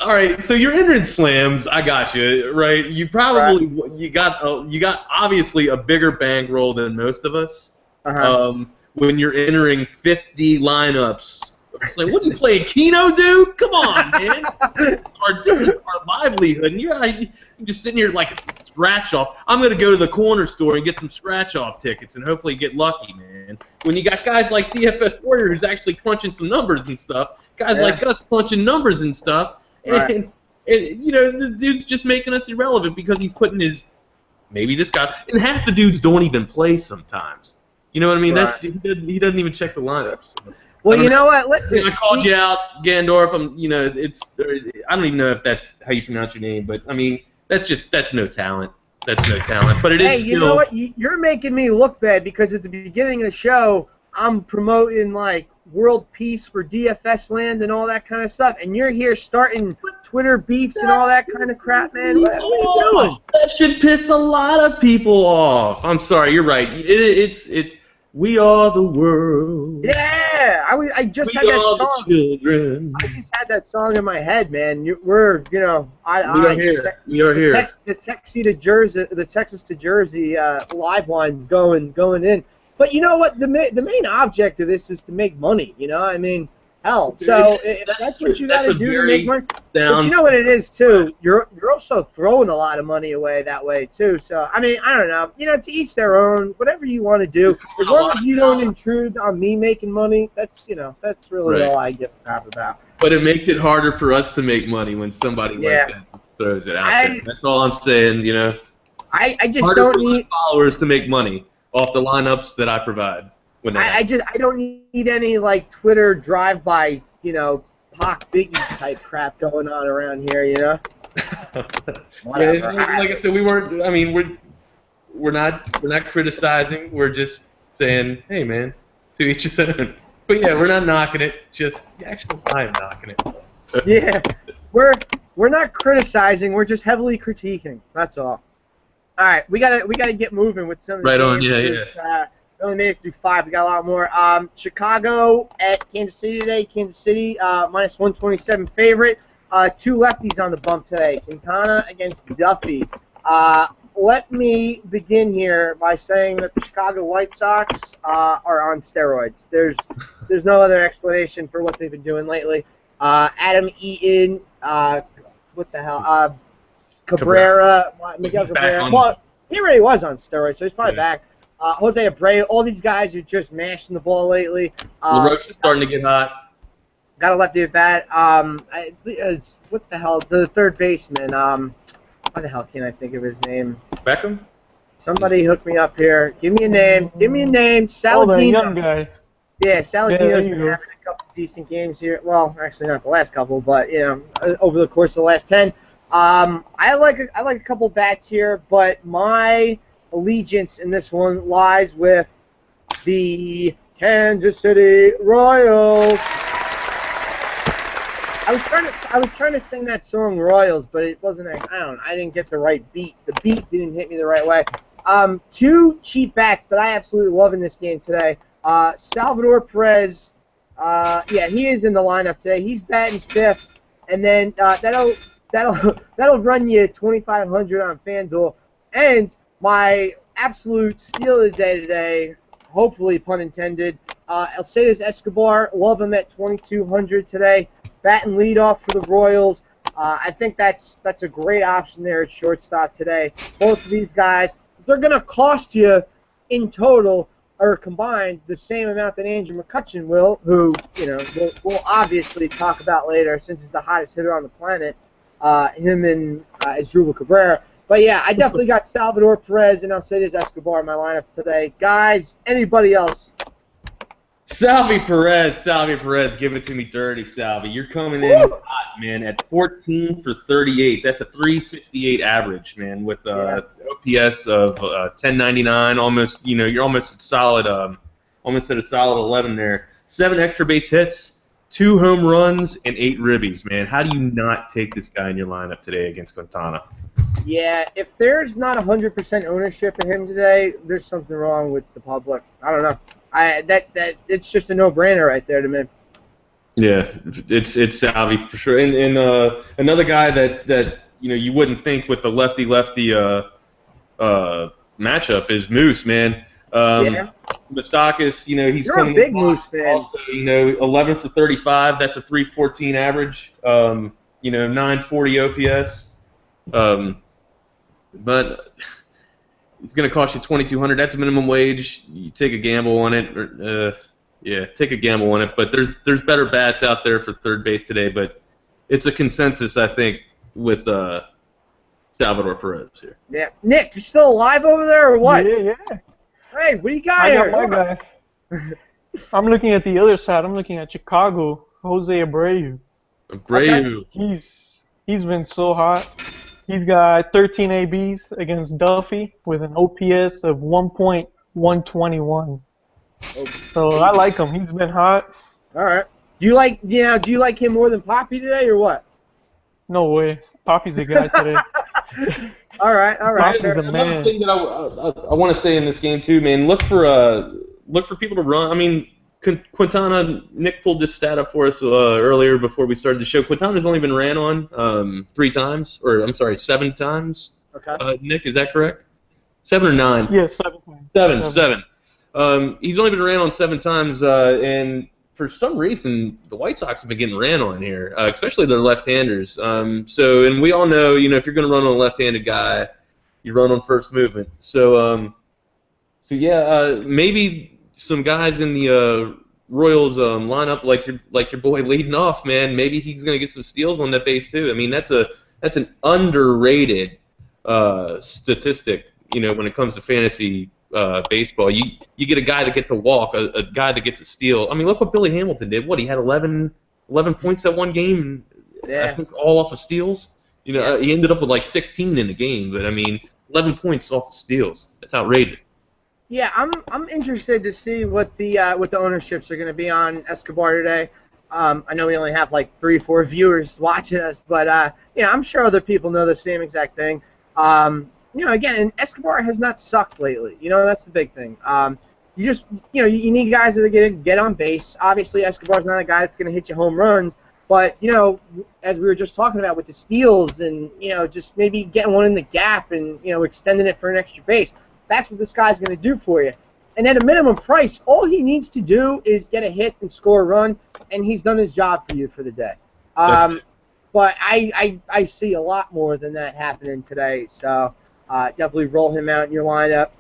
All right, so you're entering slams. I got you, right? You probably you got obviously a bigger bankroll than most of us. When you're entering 50 lineups, it's like, what do you play, Keno, dude? Come on, man. This is our livelihood, and you're just sitting here like a scratch off. I'm gonna go to the corner store and get some scratch off tickets and hopefully get lucky, man. When you got guys like DFS Warrior who's actually crunching some numbers and stuff, guys like us punching numbers and stuff. And you know, the dude's just making us irrelevant because he's putting maybe this guy, and half the dudes don't even play sometimes. You know what I mean? He doesn't even check the lineups. Well, you know what? Listen, I called you out, Gandorf. I don't even know if that's how you pronounce your name, but I mean, that's no talent. That's no talent. But it is. Hey, you know what? You're making me look bad because at the beginning of the show, I'm promoting like world peace for DFS land and all that kind of stuff, and you're here starting Twitter beefs and all that kind of crap, man. What are you doing? That should piss a lot of people off. I'm sorry, you're right. It's we are the world. Yeah, I just had that song. Children. I just had that song in my head, man. We are here. We are here. The Texas to Jersey live line's going in. But you know what? The main object of this is to make money. You know, I mean, hell. So if that's what you got to do to make money. But you know what it is too. You're also throwing a lot of money away that way too. So I mean, I don't know. You know, to each their own. Whatever you want to do, as long as you don't intrude on me making money. That's really all I give a crap about. But it makes it harder for us to make money when somebody like that throws it out there. That's all I'm saying. You know. I just don't need followers to make money off the lineups that I provide. I don't need any like Twitter drive-by, you know, Pac Biggie type crap going on around here, you know. Whatever. Like I said, we're not criticizing. We're just saying, hey man, to each his own. But yeah, we're not knocking it. Actually, I am knocking it. Yeah, we're not criticizing. We're just heavily critiquing. That's all. All right, we gotta get moving with some of the games. We only made it through 5. We got a lot more. Chicago at Kansas City today. Kansas City minus 127 favorite. 2 lefties on the bump today. Quintana against Duffy. Let me begin here by saying that the Chicago White Sox are on steroids. There's no other explanation for what they've been doing lately. Adam Eaton, what the hell? Cabrera, Miguel Cabrera. Well, he already was on steroids, so he's probably back. Jose Abreu, all these guys are just mashing the ball lately. LaRoche is starting to get hot. Got a lefty at bat. What the hell? The third baseman. What the hell can't I think of his name? Beckham? Somebody hook me up here. Give me a name. Saladino. Oh, the young guy. Yeah, Yeah, Saladino's there been you go. having a couple decent games here. Well, actually not the last couple, but over the course of the last 10. I like a couple bats here, but my allegiance in this one lies with the Kansas City Royals. I was trying to sing that song Royals, but it wasn't. I didn't get the right beat. The beat didn't hit me the right way. Two cheap bats that I absolutely love in this game today. Salvador Perez. Yeah, he is in the lineup today. He's batting fifth, and then that'll run you 2,500 on FanDuel. And my absolute steal of the day today, hopefully pun intended, Alcides Escobar. Love him at 2,200 today. Batting leadoff for the Royals. I think that's a great option there at shortstop today. Both of these guys, they're going to cost you in total or combined the same amount that Andrew McCutchen will, who we'll obviously talk about later since he's the hottest hitter on the planet. Him and Asdrubal Cabrera. But yeah, I definitely got Salvador Perez and Alcides Escobar in my lineups today. Guys, anybody else? Salvi Perez, give it to me dirty, Salvi. You're coming in hot, man, at 14 for 38. That's a 368 average, man, with OPS of 1099. Almost, you're almost at solid, almost at a solid 11 there. 7 extra base hits, 2 home runs, and 8 ribbies, man. How do you not take this guy in your lineup today against Quintana? Yeah, if there's not 100% ownership of him today, there's something wrong with the public. I don't know. It's just a no-brainer right there to me. Yeah, it's Salvi for sure. And another guy that you wouldn't think with the lefty-lefty matchup is Moose, man. Moustakas, he's You're coming a big in Moose fan. Also, 11 for 35. That's a 314 average. 940 OPS. But it's going to cost you $2,200. That's minimum wage. You take a gamble on it. Take a gamble on it. But there's better bats out there for third base today. But it's a consensus, I think, with Salvador Perez here. Yeah, Nick, you still alive over there or what? Yeah. Hey, what do you got I here? got my guy. I'm looking at the other side. I'm looking at Chicago. Jose Abreu. Abreu. Okay. He's been so hot. He's got 13 ABs against Duffy with an OPS of 1.121. So I like him. He's been hot. All right. Do you like him more than Poppy today or what? No way. Poppy's a guy today. All right. Poppy's a man. Another thing that I want to say in this game too, man. Look for people to run. I mean, Quintana, Nick pulled this stat up for us earlier before we started the show. Quintana's only been ran on 7 times. Okay. Nick, is that correct? 7 or 9? Yes, 7 times. 7. He's only been ran on 7 times, and for some reason, the White Sox have been getting ran on here, especially their left-handers. And we all know, if you're going to run on a left-handed guy, you run on first movement. Maybe some guys in the Royals lineup, like your boy leading off, man. Maybe he's going to get some steals on that base too. I mean, that's an underrated statistic. When it comes to fantasy baseball, you get a guy that gets a walk, a guy that gets a steal. I mean, look what Billy Hamilton did. What, he had 11 points that one game, I think all off of steals. He ended up with like 16 in the game, but I mean, 11 points off of steals. That's outrageous. Yeah, I'm interested to see what the ownerships are going to be on Escobar today. I know we only have like 3 or 4 viewers watching us, but I'm sure other people know the same exact thing. Again, Escobar has not sucked lately. That's the big thing. You need guys that are going to get on base. Obviously, Escobar's not a guy that's going to hit you home runs, but as we were just talking about with the steals and just maybe getting one in the gap and extending it for an extra base. That's what this guy's going to do for you. And at a minimum price, all he needs to do is get a hit and score a run, and he's done his job for you for the day. But I see a lot more than that happening today, so definitely roll him out in your lineup.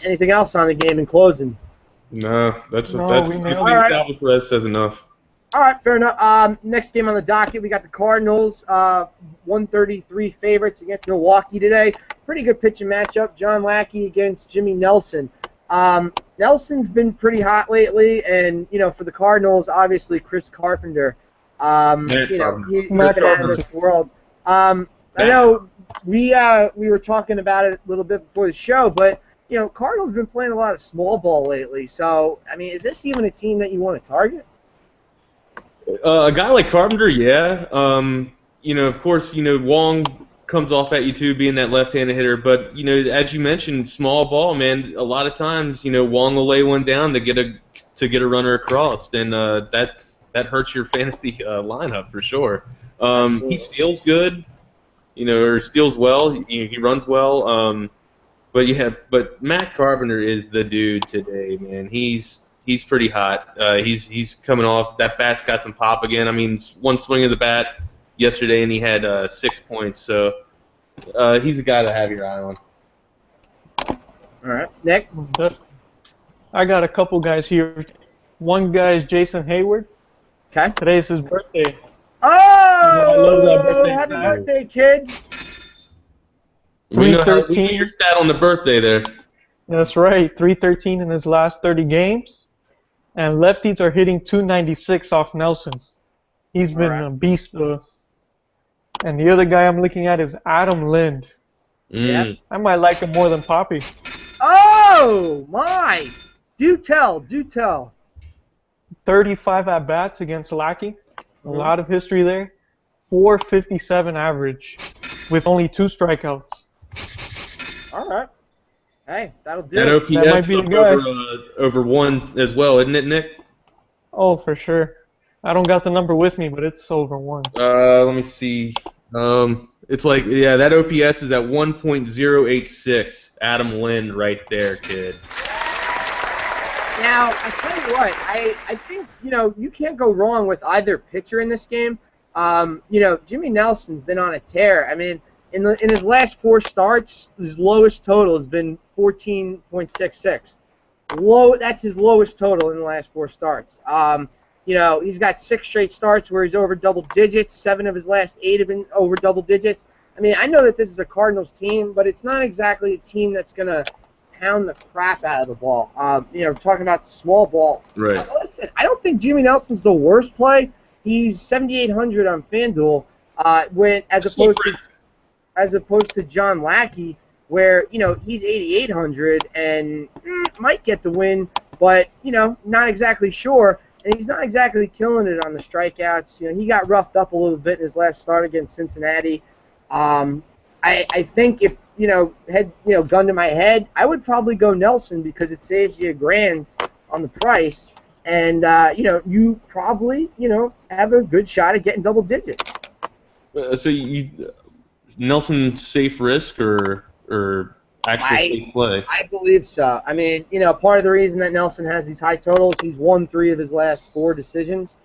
Anything else on the game in closing? No, I think Salvador Perez says enough. All right, fair enough. Next game on the docket, we got the Cardinals, 133 favorites against Milwaukee today. Pretty good pitching matchup. John Lackey against Jimmy Nelson. Nelson's been pretty hot lately, and for the Cardinals, obviously Chris Carpenter. He's been out of this world. I know we were talking about it a little bit before the show, but Cardinals been playing a lot of small ball lately. So I mean, is this even a team that you want to target? A guy like Carpenter, yeah. Of course, Wong comes off at you too, being that left-handed hitter. But as you mentioned, small ball, man. A lot of times, Wong will lay one down to get a runner across, and that hurts your fantasy lineup for sure. He steals good, or steals well. He runs well. But Matt Carpenter is the dude today, man. He's pretty hot. He's coming off. That bat's got some pop again. I mean, one swing of the bat yesterday, and he had 6 points. So he's a guy to have your eye on. All right, Nick. I got a couple guys here. One guy is Jason Hayward. Okay. Today's his birthday. Oh! I love that birthday. Happy birthday, kid. 313. Your stat on the birthday there. That's right. 313 in his last 30 games. And lefties are hitting 296 off Nelson. He's been a beast. And the other guy I'm looking at is Adam Lind. Yeah. I might like him more than Poppy. Oh, my. Do tell. 35 at-bats against Lackey. A lot of history there. 457 average with only 2 strikeouts. All right. Hey, that'll do. That OPS That might be the guy. over 1 as well, isn't it, Nick? Oh, for sure. I don't got the number with me, but it's over 1. Let me see. It's like, that OPS is at 1.086. Adam Lind right there, kid. Now, I tell you what, I think, you can't go wrong with either pitcher in this game. Jimmy Nelson's been on a tear. I mean, in his last 4 starts, his lowest total has been 14.66. That's his lowest total in the last 4 starts. He's got 6 straight starts where he's over double digits. 7 of his last 8 have been over double digits. I mean, I know that this is a Cardinals team, but it's not exactly a team that's going to pound the crap out of the ball. Talking about the small ball. Right. Listen, I don't think Jimmy Nelson's the worst play. He's 7,800 on FanDuel, as opposed to John Lackey, where he's 8,800 and might get the win, but not exactly sure. And he's not exactly killing it on the strikeouts. He got roughed up a little bit in his last start against Cincinnati. I think if gun to my head, I would probably go Nelson because it saves you $1,000 on the price, and you probably have a good shot at getting double digits. So Nelson safe risk or actual safe play? I believe so. I mean, part of the reason that Nelson has these high totals, he's won 3 of his last 4 decisions.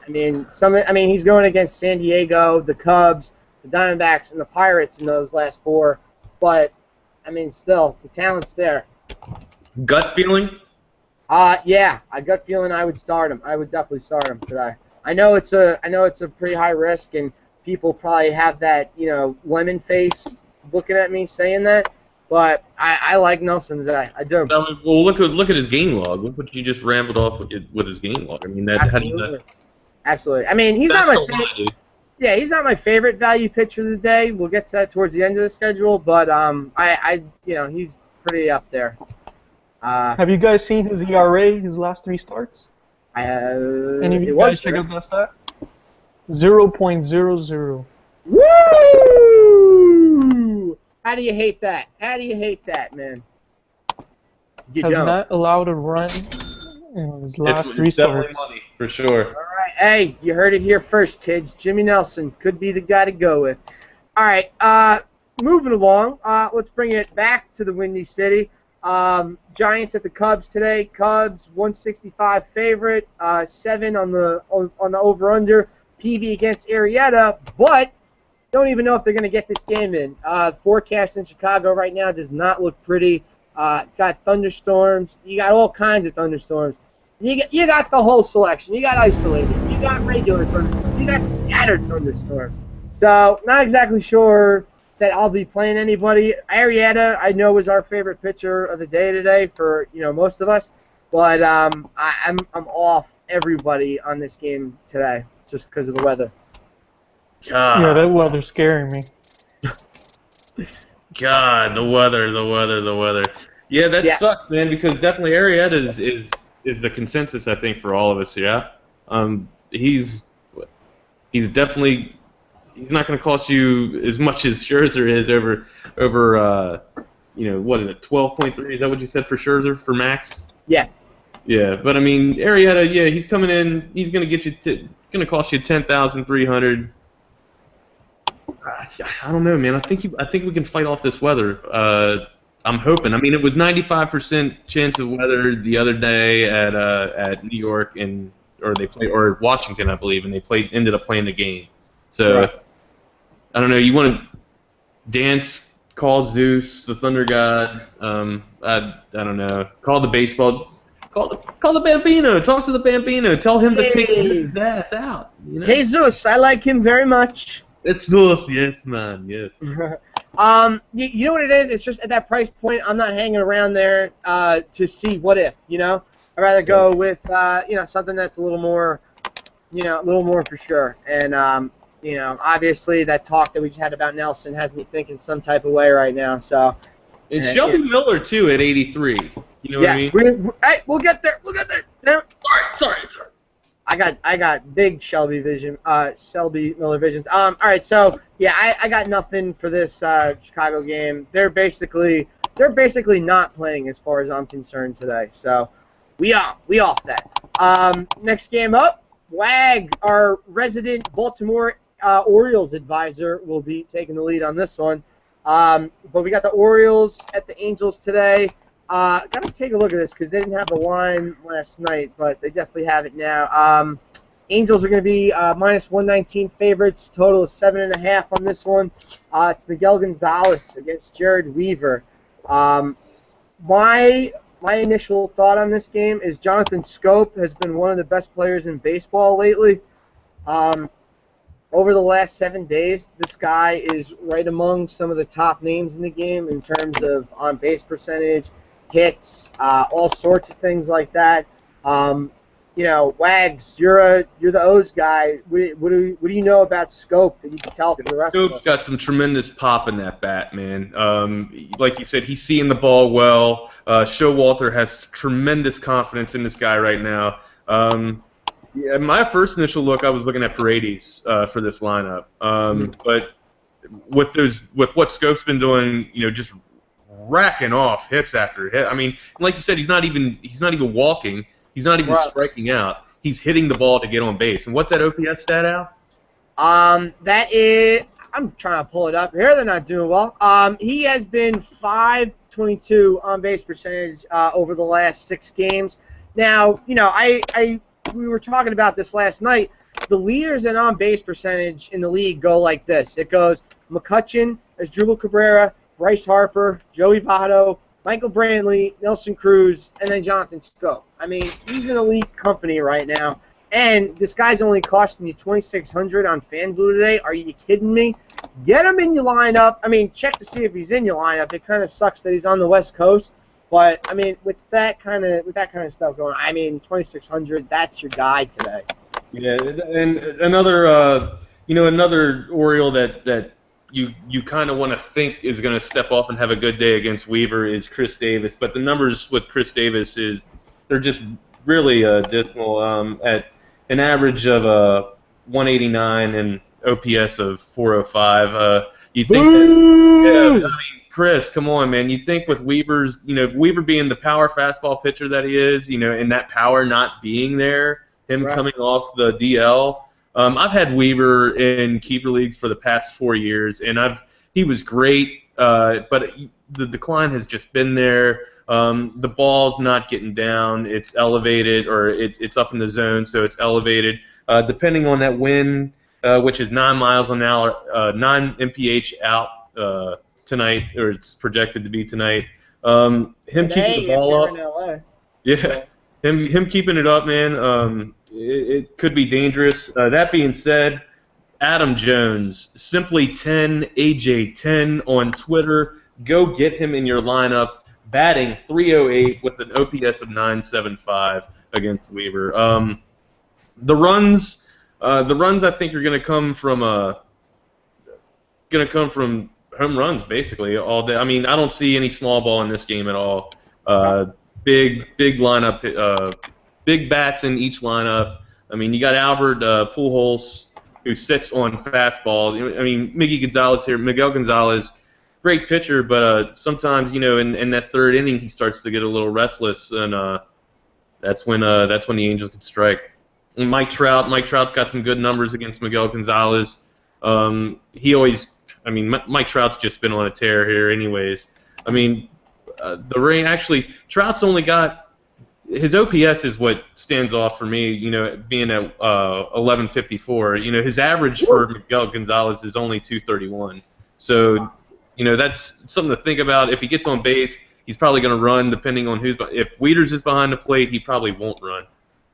He's going against San Diego, the Cubs, the Diamondbacks, and the Pirates in those last 4. But still, the talent's there. Gut feeling? Yeah, I gut feeling I would start him. I would definitely start him today. I know it's a pretty high risk, and people probably have that lemon face looking at me saying that, but I like Nelson today. I do. Well, look at his game log. Look what you just rambled off with his game log. I mean, Absolutely. I mean, he's not my favorite. Yeah, he's not my favorite value pitcher of the day. We'll get to that towards the end of the schedule, but he's pretty up there. Have you guys seen his ERA, his last 3 starts? I have. Any of you guys check out that stat? 0.00. Woo! How do you hate that? How do you hate that, man? You Has don't. not allowed a run in his last 3 starts. Money, for sure. All right, hey, you heard it here first, kids. Jimmy Nelson could be the guy to go with. All right, moving along. Let's bring it back to the Windy City. Giants at the Cubs today. Cubs 165 favorite, 7 on the over/under. PV against Arrieta, but don't even know if they're going to get this game in. Forecast in Chicago right now does not look pretty. Got thunderstorms. You got all kinds of thunderstorms. You got the whole selection. You got isolated. You got regular thunderstorms. You got scattered thunderstorms. So not exactly sure that I'll be playing anybody. Arrieta, I know, was our favorite pitcher of the day today for most of us, but I'm off everybody on this game today just because of the weather. God. Yeah, that weather's scaring me. God, the weather. Yeah, that sucks, man. Because definitely Arrieta is the consensus, I think, for all of us. Yeah, he's definitely. He's not going to cost you as much as Scherzer is over what is it, 12.3? Is that what you said for Scherzer, for max? Yeah. Yeah, but I mean, Arrieta, yeah, he's coming in. He's going to get you, going to cost you 10,300. I don't know, man. I think we can fight off this weather. I'm hoping. I mean, it was 95% chance of weather the other day at New York or Washington, I believe, and they ended up playing the game. So. Right. I don't know. You want to dance? Call Zeus, the Thunder God. I don't know. Call the baseball. Call the Bambino. Talk to the Bambino. Tell him to take his ass out. Hey Zeus, I like him very much. It's Zeus, yes, man, yes. You know what it is? It's just at that price point, I'm not hanging around there to see what if. I'd rather go with something that's a little more for sure. And obviously that talk that we just had about Nelson has me thinking some type of way right now. So, and Shelby Miller too at 83. You know what I mean? Hey, we'll get there. No. Sorry. I got big Shelby Miller visions. All right. So yeah, I got nothing for this Chicago game. They're basically not playing as far as I'm concerned today. So we off that. Next game up, Wag, our resident Baltimore Orioles advisor, will be taking the lead on this one. But we got the Orioles at the Angels today. Got to take a look at this because they didn't have the line last night, but they definitely have it now. Angels are going to be minus 119 favorites. Total is 7.5 on this one. It's Miguel Gonzalez against Jared Weaver. My initial thought on this game is Jonathan Scope has been one of the best players in baseball lately. Over the last 7 days, this guy is right among some of the top names in the game in terms of on-base percentage, hits, all sorts of things like that. Wags, you're the O's guy. What do you know about Scope that you can tell for the rest of us? Scope's got some tremendous pop in that bat, man. Like you said, he's seeing the ball well. Showalter has tremendous confidence in this guy right now. Yeah, my first initial look, I was looking at Paredes for this lineup. But with what Scope's been doing, just racking off hits after hit. I mean, like you said, he's not even walking. He's not even striking out. He's hitting the ball to get on base. And what's that OPS stat, Al? That is, I'm trying to pull it up here. They're not doing well. He has been .522 on base percentage over the last 6 games. Now, we were talking about this last night. The leaders in on-base percentage in the league go like this. It goes McCutchen, Asdrubal Cabrera, Bryce Harper, Joey Votto, Michael Brantley, Nelson Cruz, and then Jonathan Scope. I mean, he's an elite company right now. And this guy's only costing you $2,600 on FanDuel today. Are you kidding me? Get him in your lineup. I mean, check to see if he's in your lineup. It kind of sucks that he's on the West Coast. But I mean, with that kind of stuff going, I mean, $2,600. That's your guy today. Yeah, and another Oriole that you kind of want to think is going to step off and have a good day against Weaver is Chris Davis. But the numbers with Chris Davis they're just really dismal. At an average of 189 and OPS of 405. You think that, I mean, Chris, come on, man. You think with Weaver being the power fastball pitcher that he is, and that power not being there, him coming off the DL. I've had Weaver in keeper leagues for the past 4 years, and he was great, but the decline has just been there. The ball's not getting down; it's elevated, or it's up in the zone, so it's elevated. Depending on that wind, which is 9 miles an hour, 9 mph out tonight, or it's projected to be tonight. Him keeping the ball up. In LA. Yeah, him keeping it up, man. It could be dangerous. That being said, Adam Jones, simply 10, AJ10 on Twitter. Go get him in your lineup. Batting 308 with an OPS of 975 against Weaver. The runs I think are going to come from home runs basically all day. I mean, I don't see any small ball in this game at all. Big lineup, big bats in each lineup. I mean, you got Albert Pujols who sits on fastball. I mean, Miguel Gonzalez, great pitcher, but sometimes in that third inning he starts to get a little restless, and that's when the Angels could strike. And Mike Trout's got some good numbers against Miguel Gonzalez. Mike Trout's just been on a tear here, anyways. I mean, Trout's only got his OPS is what stands off for me. Being at 1154. His average for Miguel Gonzalez is only 231. So, that's something to think about. If he gets on base, he's probably going to run. Depending on if Wieters is behind the plate, he probably won't run.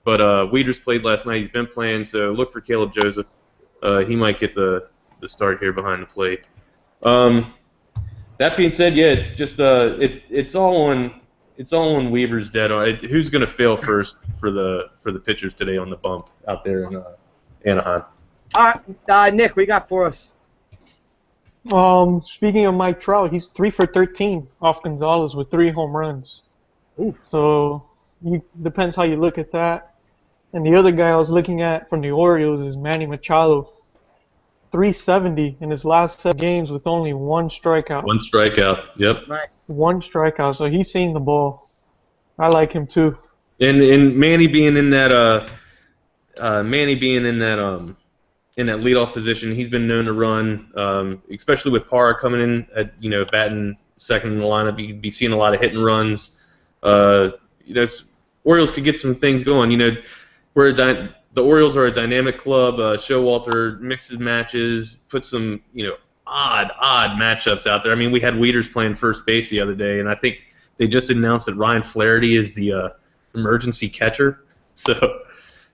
But Wieters played last night. He's been playing, so look for Caleb Joseph. He might get the start here behind the plate. That being said, yeah, it's just it's all on Weaver's dead. Who's going to fail first for the pitchers today on the bump out there in Anaheim? All right, Nick, what you got for us? Speaking of Mike Trout, he's 3 for 13 off Gonzalez with 3 home runs. Ooh. So depends how you look at that. And the other guy I was looking at from the Orioles is Manny Machado. 370 in his last 7 games with only 1 strikeout. 1 strikeout, yep. Nice. 1 strikeout, so he's seeing the ball. I like him too. And Manny being in that leadoff position, he's been known to run, especially with Parra coming in at batting second in the lineup. You'd be seeing a lot of hit and runs. Orioles could get some things going. The Orioles are a dynamic club. Showalter mixes matches, puts some odd matchups out there. I mean, we had Wieters playing first base the other day, and I think they just announced that Ryan Flaherty is the emergency catcher. So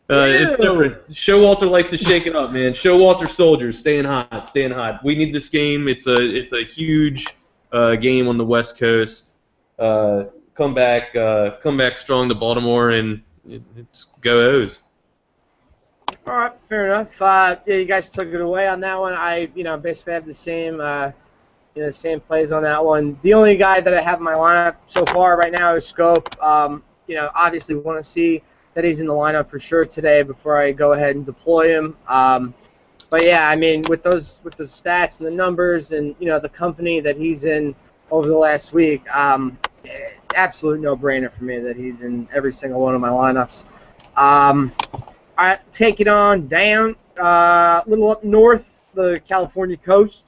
it's different. Showalter likes to shake it up, man. Showalter soldiers staying hot. We need this game. It's a huge game on the West Coast. Come back strong to Baltimore, and it's go O's. All right, fair enough. Yeah, you guys took it away on that one. I, basically have the same plays on that one. The only guy that I have in my lineup so far right now is Scope. Obviously want to see that he's in the lineup for sure today before I go ahead and deploy him. But yeah, I mean, with the stats and the numbers and the company that he's in over the last week, absolute no-brainer for me that he's in every single one of my lineups. All right, take it on down, a little up north, the California coast.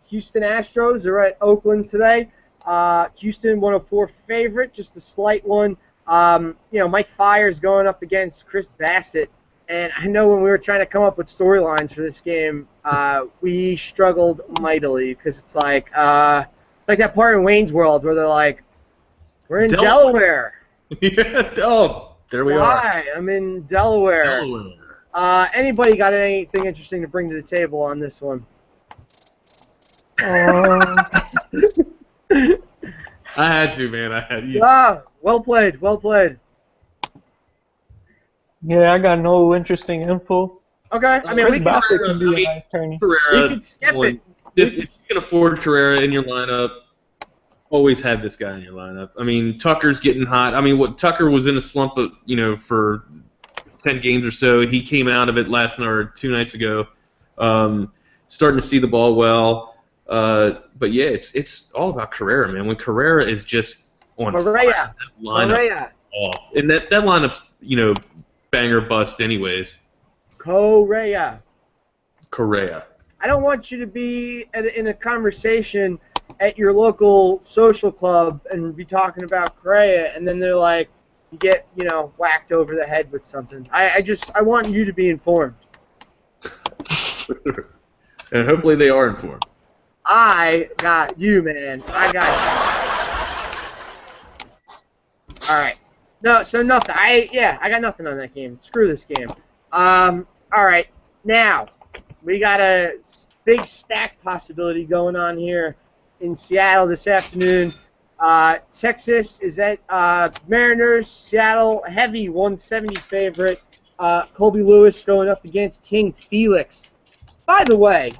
Houston Astros are at Oakland today. Houston 104 favorite, just a slight one. Mike Fiers going up against Chris Bassett. And I know when we were trying to come up with storylines for this game, we struggled mightily because it's like that part in Wayne's World where they're like, we're in Delaware. Yeah, there we are. Hi, I'm in Delaware. Anybody got anything interesting to bring to the table on this one? I had to, man. I had you. Well played. Yeah, I got no interesting info. Okay, I mean, Chris Bassett can be a nice tourney. We can skip it. If you can afford Carrera in your lineup, always have this guy in your lineup. I mean, Tucker's getting hot. I mean, Tucker was in a slump, for 10 games or so. He came out of it last night or 2 nights ago, starting to see the ball well. But yeah, it's all about Carrera, man. When Carrera is just on fire, that lineup off, and that lineup's banger bust anyways. Correa. I don't want you to be in a conversation at your local social club and be talking about Correa, and then they're like, you get, whacked over the head with something. I want you to be informed. And hopefully they are informed. I got you, man. I got you. All right. No, so nothing. I got nothing on that game. Screw this game. All right. Now, we got a big stack possibility going on here in Seattle this afternoon. Texas is at Mariners. Seattle, heavy 170 favorite. Colby Lewis going up against King Felix. By the way,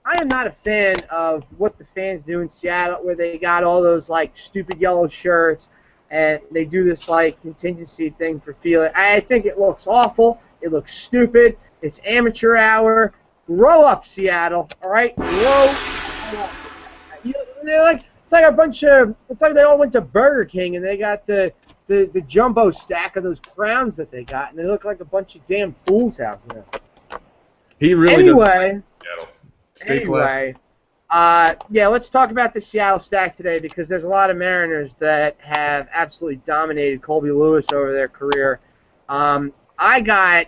I am not a fan of what the fans do in Seattle, where they got all those like stupid yellow shirts and they do this like contingency thing for Felix. I think it looks awful. It looks stupid. It's amateur hour. Grow up, Seattle. All right, grow up. It's like a bunch of. It's like they all went to Burger King and they got the jumbo stack of those crowns that they got, and they look like a bunch of damn fools out there. He really anyway. Anyway, yeah, let's talk about the Seattle stack today because there's a lot of Mariners that have absolutely dominated Colby Lewis over their career. I got,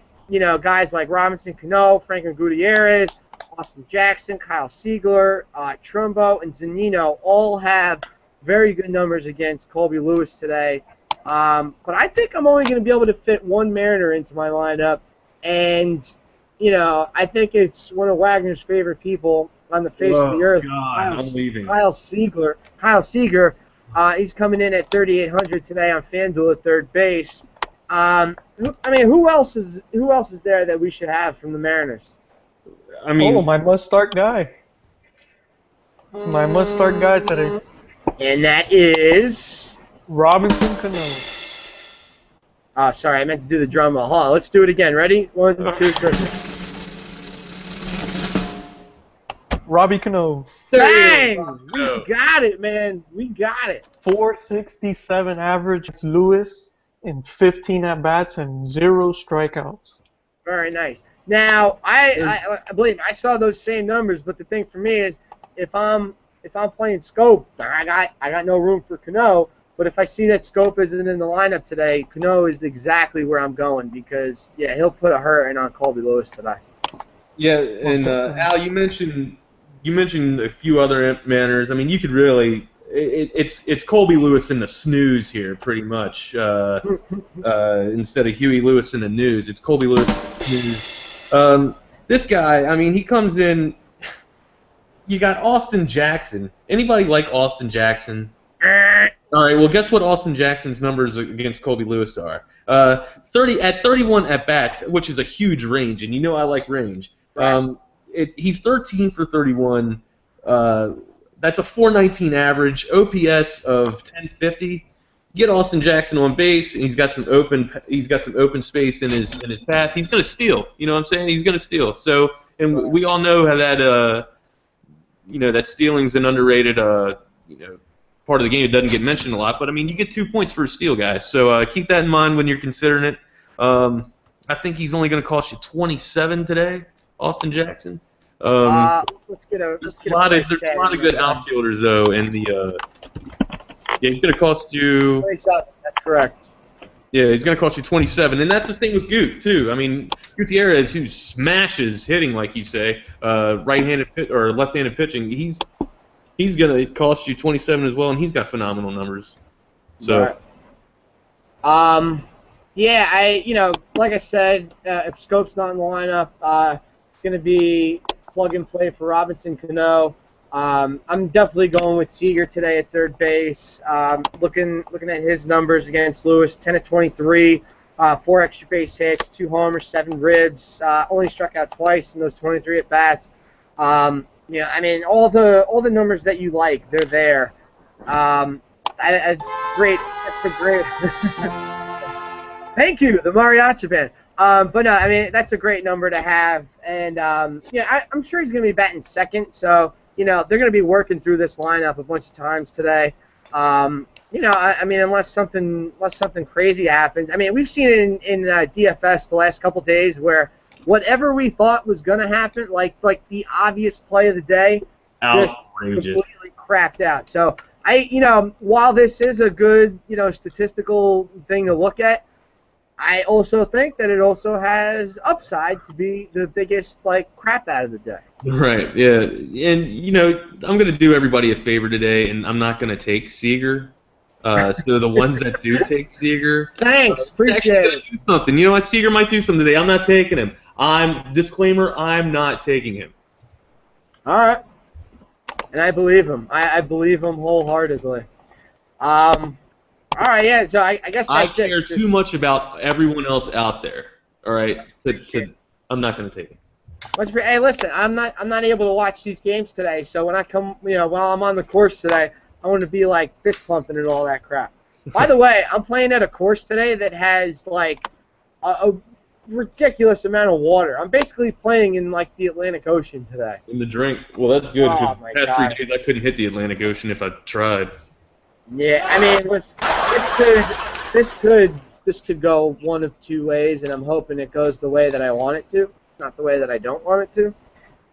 guys like Robinson Cano, Franklin Gutierrez, Austin Jackson, Kyle Seigler, Trumbo, and Zunino all have very good numbers against Colby Lewis today. But I think I'm only going to be able to fit one Mariner into my lineup, and I think it's one of Wagner's favorite people on the face of the earth. God, I'm leaving. Kyle Seeger. He's coming in at 3,800 today on FanDuel at third base. Who else is there that we should have from the Mariners? My must-start guy. My must-start guy today. And that is Robinson Cano. Oh, sorry, I meant to do the drum roll. Hold on, let's do it again. Ready? 1, 2, 3. Robbie Cano. Bang! We got it, man. We got it. 467 average. It's Lewis in 15 at-bats and 0 strikeouts. Very nice. Now, I believe I saw those same numbers, but the thing for me is if I'm playing Scope, I got no room for Cano. But if I see that Scope isn't in the lineup today, Cano is exactly where I'm going because he'll put a hurting on Colby Lewis today. Yeah, and Al, you mentioned a few other Mariners. I mean, you could really it's Colby Lewis in the snooze here, pretty much. Instead of Huey Lewis in the news, it's Colby Lewis in the snooze. This guy, I mean, he comes in. You got Austin Jackson. Anybody like Austin Jackson? All right, well, guess what Austin Jackson's numbers against Colby Lewis are? 31 at-bats, which is a huge range, and I like range. Right. He's 13 for 31. That's a 419 average, OPS of 1050. Get Austin Jackson on base, and he's got some open space in his path. He's going to steal. You know what I'm saying? He's going to steal. So, and we all know how that that stealing's an underrated part of the game. It doesn't get mentioned a lot, but I mean, you get 2 points for a steal, guys. So keep that in mind when you're considering it. I think he's only going to cost you 27 today, Austin Jackson. Let's get there's a lot of good outfielders though, and he's going to cost you 27. That's correct. Yeah, he's going to cost you 27, and that's the thing with Goot too. I mean, Gutierrez, who smashes hitting, like you say, right-handed or left-handed pitching, he's going to cost you 27 as well, and he's got phenomenal numbers. So, right. Like I said, if Scope's not in the lineup, it's going to be plug and play for Robinson Cano. I'm definitely going with Seager today at third base. Looking at his numbers against Lewis, 10 of 23, 4 extra base hits, 2 homers, 7 ribs. Only struck out twice in those 23 at bats. I mean, all the numbers that you like, they're there. Great. That's a great. Thank you, the Mariachi Band. But no, I mean, that's a great number to have, and I'm sure he's going to be batting second. So they're going to be working through this lineup a bunch of times today. I mean, unless something crazy happens. I mean, we've seen it in DFS the last couple days where whatever we thought was going to happen, like the obvious play of the day, just completely crapped out. So while this is a good statistical thing to look at, I also think that it also has upside to be the biggest crap out of the day. Right. Yeah. And I'm going to do everybody a favor today, and I'm not going to take Seager. So the ones that do take Seager, thanks, appreciate it. Do something. You know what? Seager might do something today. I'm not taking him. Disclaimer, I'm not taking him. All right. And I believe him. I believe him wholeheartedly. All right, yeah. So I guess that's it. I care too much about everyone else out there. All right, I'm not going to take him. Hey, listen, I'm not able to watch these games today. So when I come, while I'm on the course today, I want to be like fist pumping and all that crap. By the way, I'm playing at a course today that has like a ridiculous amount of water. I'm basically playing in like the Atlantic Ocean today. In the drink. Well, that's good because Oh, my the past God. 3 days I couldn't hit the Atlantic Ocean if I tried. Yeah, I mean, this could go one of two ways, and I'm hoping it goes the way that I want it to, not the way that I don't want it to.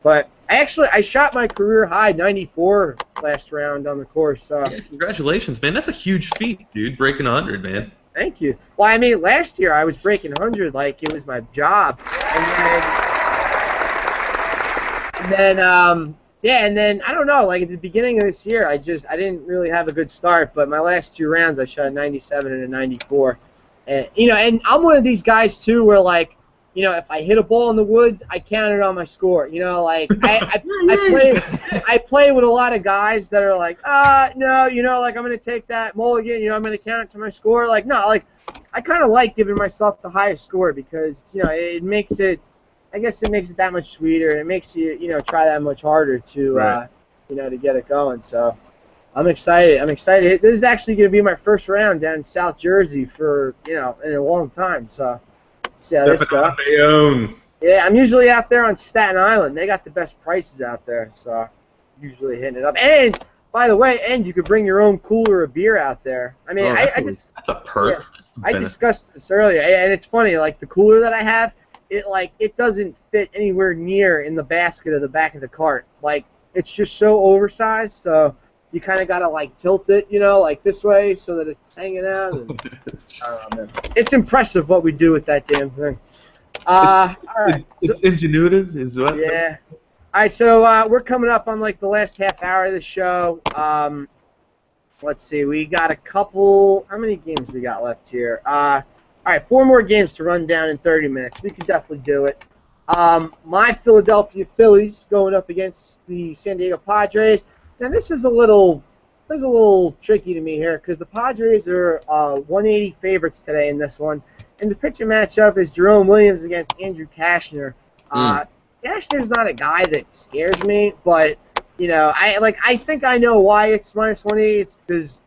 But I shot my career high 94 last round on the course. Yeah, congratulations, man. That's a huge feat, dude. Breaking 100, man. Thank you. Well, I mean, last year I was breaking 100 like it was my job, and then I don't know. Like at the beginning of this year, I didn't really have a good start, but my last 2 rounds I shot a 97 and a 94, and and I'm one of these guys too, where like. If I hit a ball in the woods, I count it on my score. Like I play with a lot of guys that are like, no, like I'm gonna take that mulligan, I'm gonna count it to my score. Like no, like I kind of like giving myself the highest score because it makes it, I guess it makes it that much sweeter and it makes you try that much harder to to get it going. So I'm excited. This is actually gonna be my first round down in South Jersey for in a long time. So. See how this goes. Yeah, I'm usually out there on Staten Island. They got the best prices out there, so usually hitting it up. And by the way, you could bring your own cooler of beer out there. I mean, that's a perk. Yeah, I discussed this earlier, and it's funny. Like the cooler that I have, it doesn't fit anywhere near in the basket of the back of the cart. Like it's just so oversized, so you kind of gotta like tilt it, like this way so that it's hanging out. And, I don't know, man. It's impressive what we do with that damn thing. All right. It's ingenuitive, is what? Yeah. All right, so we're coming up on like the last half hour of the show. Let's see, we got a couple. How many games we got left here? All right, 4 more games to run down in 30 minutes. We could definitely do it. My Philadelphia Phillies going up against the San Diego Padres. Now this is a little tricky to me here because the Padres are 180 favorites today in this one, and the pitching matchup is Jerome Williams against Andrew Cashner. Cashner's not a guy that scares me, but I think I know why it's minus 180. It's because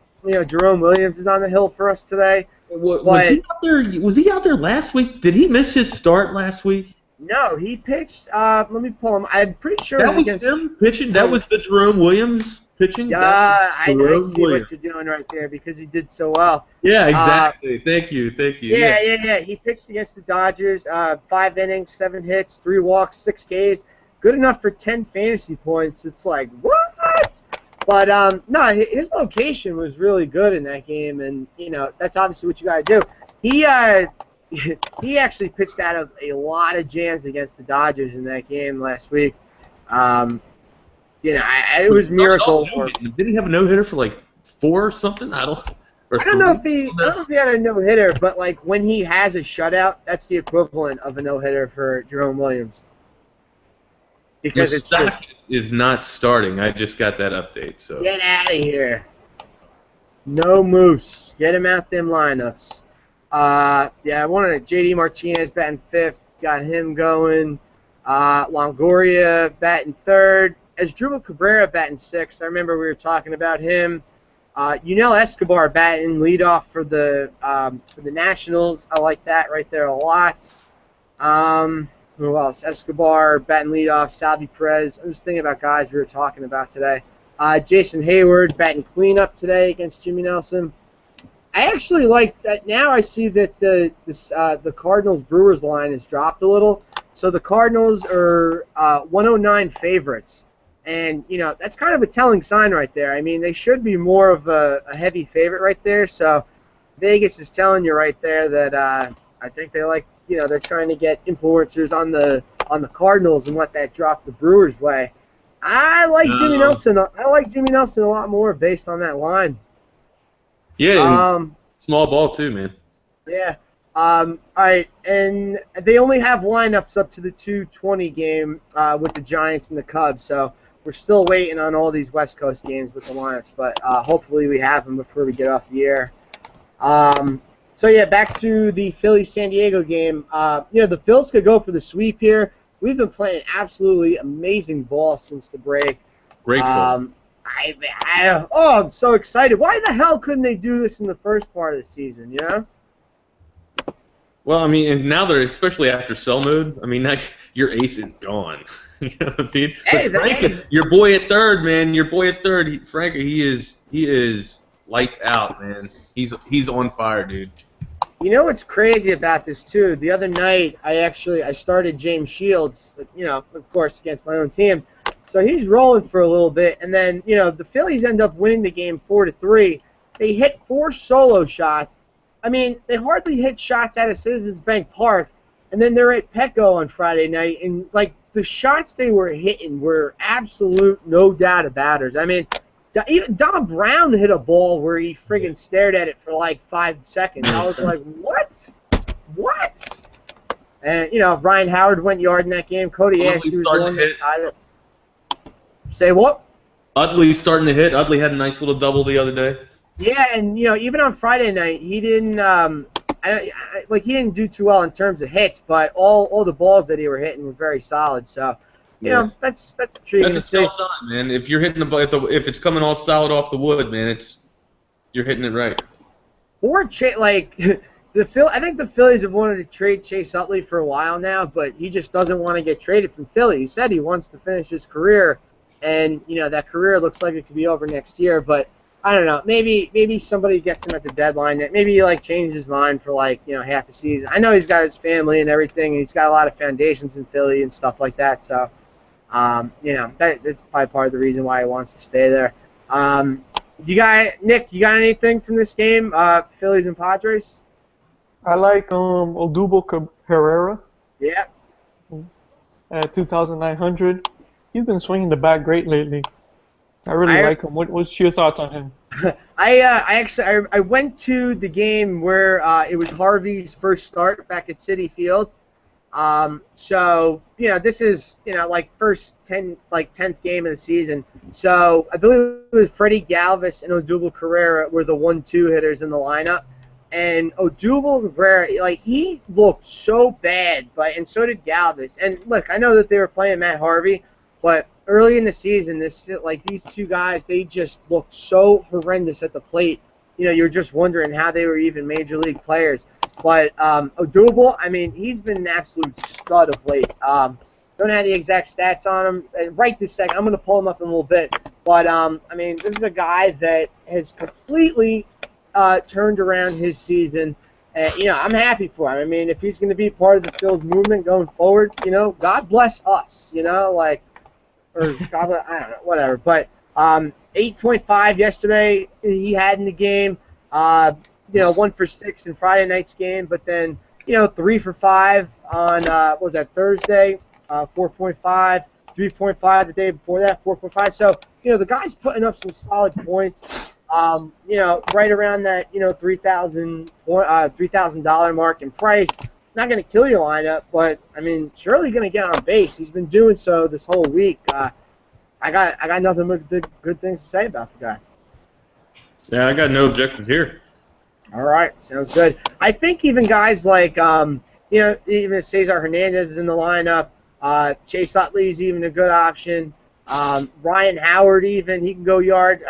Jerome Williams is on the hill for us today. Was he out there? Was he out there last week? Did he miss his start last week? No, he pitched. Let me pull him. I'm pretty sure that was him pitching. That was the Jerome Williams pitching. Yeah, I see what you're doing right there because he did so well. Yeah, exactly. Thank you. Yeah. He pitched against the Dodgers. 5 innings, 7 hits, 3 walks, 6 Ks. Good enough for 10 fantasy points. It's like what? But no, his location was really good in that game, and that's obviously what you got to do. He actually pitched out of a lot of jams against the Dodgers in that game last week. It was a miracle. Did he have a no-hitter for like 4 or something? I don't know if he had a no-hitter, but like when he has a shutout, that's the equivalent of a no-hitter for Jerome Williams. Because is not starting. I just got that update. So get out of here. No Moose. Get him out them lineups. I wanted J.D. Martinez batting 5th. Got him going. Longoria batting 3rd. Asdrubal Cabrera batting 6th. I remember we were talking about him. Yunel Escobar batting leadoff for the Nationals. I like that right there a lot. Who else? Escobar batting leadoff. Salvi Perez. I'm just thinking about guys we were talking about today. Jason Hayward batting cleanup today against Jimmy Nelson. I actually like that. Now I see that the Cardinals-Brewers line has dropped a little. So the Cardinals are 109 favorites. And, that's kind of a telling sign right there. I mean, they should be more of a heavy favorite right there. So Vegas is telling you right there that I think they like, they're trying to get influencers on the Cardinals and let that drop the Brewers' way. I like Jimmy Nelson. I like Jimmy Nelson a lot more based on that line. Yeah, small ball too, man. Yeah. All right, and they only have lineups up to the 2:20 game with the Giants and the Cubs, so we're still waiting on all these West Coast games with the lineups, but hopefully we have them before we get off the air. So yeah, back to the Philly-San Diego game. The Phils could go for the sweep here. We've been playing absolutely amazing ball since the break. Great ball. I'm so excited. Why the hell couldn't they do this in the first part of the season, you know? Well, I mean, and now they're, especially after sell mode, I mean, your ace is gone. You know what I'm saying? Hey, but Frank, your boy at third, man, Frank, he is lights out, man. He's on fire, dude. You know what's crazy about this, too? The other night, I started James Shields, of course, against my own team. So he's rolling for a little bit, and then, the Phillies end up winning the game 4-3. They hit 4 solo shots. I mean, they hardly hit shots out of Citizens Bank Park, and then they're at Petco on Friday night, and, the shots they were hitting were absolute no doubt about it. I mean, even Don Brown hit a ball where he friggin' stared at it for, 5 seconds. I was like, what? What? And, Ryan Howard went yard in that game. Cody Ashley was the one that tied it. Say what? Utley's starting to hit. Utley had a nice little double the other day. Yeah, and even on Friday night, he didn't he didn't do too well in terms of hits, but all the balls that he were hitting were very solid. So, that's intriguing. That's a sell sign, man. If you're hitting the ball, if it's coming off solid off the wood, man, you're hitting it right. Or I think the Phillies have wanted to trade Chase Utley for a while now, but he just doesn't want to get traded from Philly. He said he wants to finish his career, and that career looks like it could be over next year, but. I don't know. Maybe somebody gets him at the deadline. Maybe he changes his mind for half a season. I know he's got his family and everything, and he's got a lot of foundations in Philly and stuff like that. So, that's probably part of the reason why he wants to stay there. Nick, you got anything from this game? Phillies and Padres. I like Odubel Herrera. Yeah. At 2,900. He's been swinging the bat great lately. I really like him. What's your thoughts on him? I went to the game where it was Harvey's first start back at Citi Field. So this is first 10th game of the season. So I believe it was Freddie Galvis and Odubel Herrera were the 1-2 hitters in the lineup. And Odubel Herrera, he looked so bad, and so did Galvis. And look, I know that they were playing Matt Harvey, but early in the season, these two guys, they just looked so horrendous at the plate. You're just wondering how they were even major league players. But Odubel, I mean, he's been an absolute stud of late. Don't have the exact stats on him right this second. I'm going to pull him up in a little bit. But, I mean, this is a guy that has completely turned around his season. I'm happy for him. I mean, if he's going to be part of the Phil's movement going forward, God bless us, or God, I don't know, whatever. But 8.5 yesterday he had in the game. 1 for 6 in Friday night's game. But then 3 for 5 on what was that, Thursday? 4.5, 3.5 the day before that, 4.5. So the guy's putting up some solid points. Right around that $3,000 mark in price. Not going to kill your lineup, but I mean, surely going to get on base. He's been doing so this whole week. I got nothing but good things to say about the guy. Yeah, I got no objections here. All right, sounds good. I think even guys like even if Cesar Hernandez is in the lineup, Chase Utley's even a good option. Ryan Howard even, he can go yard.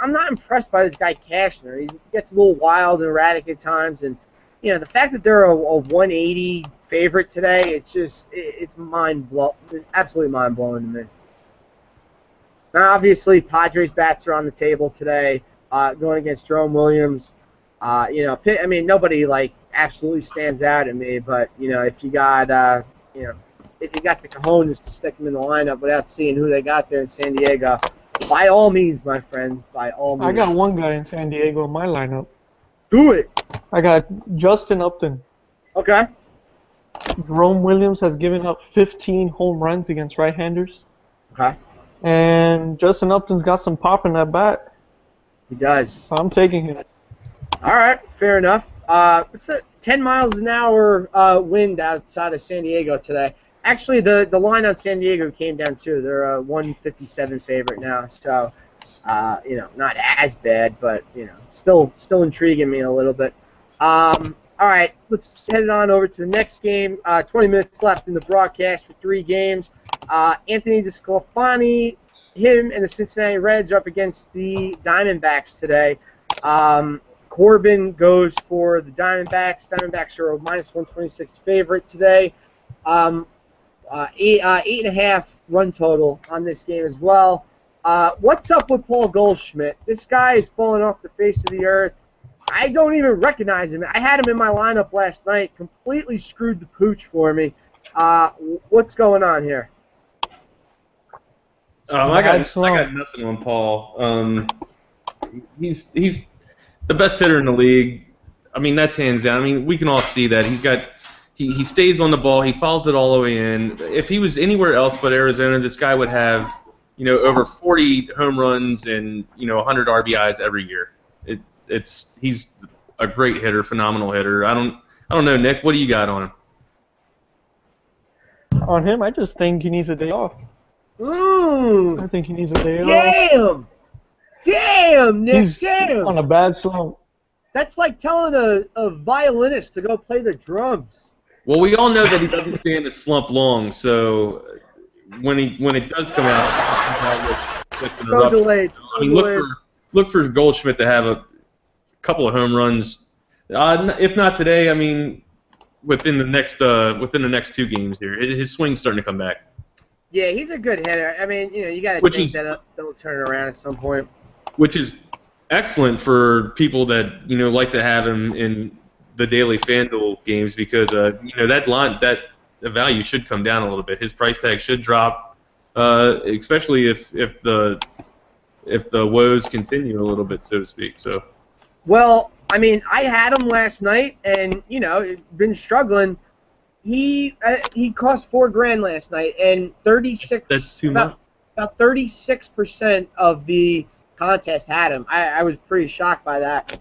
I'm not impressed by this guy Cashner. He gets a little wild and erratic at times, and the fact that they're a 180 favorite today, it's absolutely mind blowing to me. Now, obviously, Padres bats are on the table today, going against Jerome Williams. I mean, nobody absolutely stands out at me, but if you got if you got the cojones to stick them in the lineup without seeing who they got there in San Diego, by all means, my friends, by all means. I got one guy in San Diego in my lineup. Do it. I got Justin Upton. Okay. Jerome Williams has given up 15 home runs against right-handers. Okay. And Justin Upton's got some pop in that bat. He does. So I'm taking him. All right, fair enough. It's a 10 miles an hour wind outside of San Diego today. Actually, the line on San Diego came down too. They're a 157 favorite now, so not as bad, but still intriguing me a little bit. All right, let's head it on over to the next game. 20 minutes left in the broadcast for 3 games. Anthony DeSclafani, him and the Cincinnati Reds are up against the Diamondbacks today. Corbin goes for the Diamondbacks. Diamondbacks are a -126 favorite today. 8.5 run total on this game as well. What's up with Paul Goldschmidt? This guy is falling off the face of the earth. I don't even recognize him. I had him in my lineup last night. Completely screwed the pooch for me. What's going on here? I got nothing on Paul. He's the best hitter in the league. I mean, that's hands down. I mean, we can all see that. He stays on the ball. He follows it all the way in. If he was anywhere else but Arizona, this guy would have, over 40 home runs and 100 RBIs every year. He's a great hitter, phenomenal hitter. I don't know, Nick. What do you got on him? On him, I just think he needs a day off. Ooh. I think he needs a day off. Damn, Nick. He's damn. On a bad slump. That's like telling a violinist to go play the drums. Well, we all know that he doesn't stay in the slump long, so when it does come out, so delayed. I mean, look for Goldschmidt to have a couple of home runs, if not today. I mean, within the next 2 games here, his swing's starting to come back. Yeah, he's a good hitter. I mean, you got to think that they'll turn it around at some point. Which is excellent for people that like to have him in the daily FanDuel games because that value should come down a little bit. His price tag should drop, especially if the woes continue a little bit, so to speak. So. Well, I mean, I had him last night, and been struggling. He cost $4,000 last night, and 36. That's too much. About 36% of the contest had him. I was pretty shocked by that.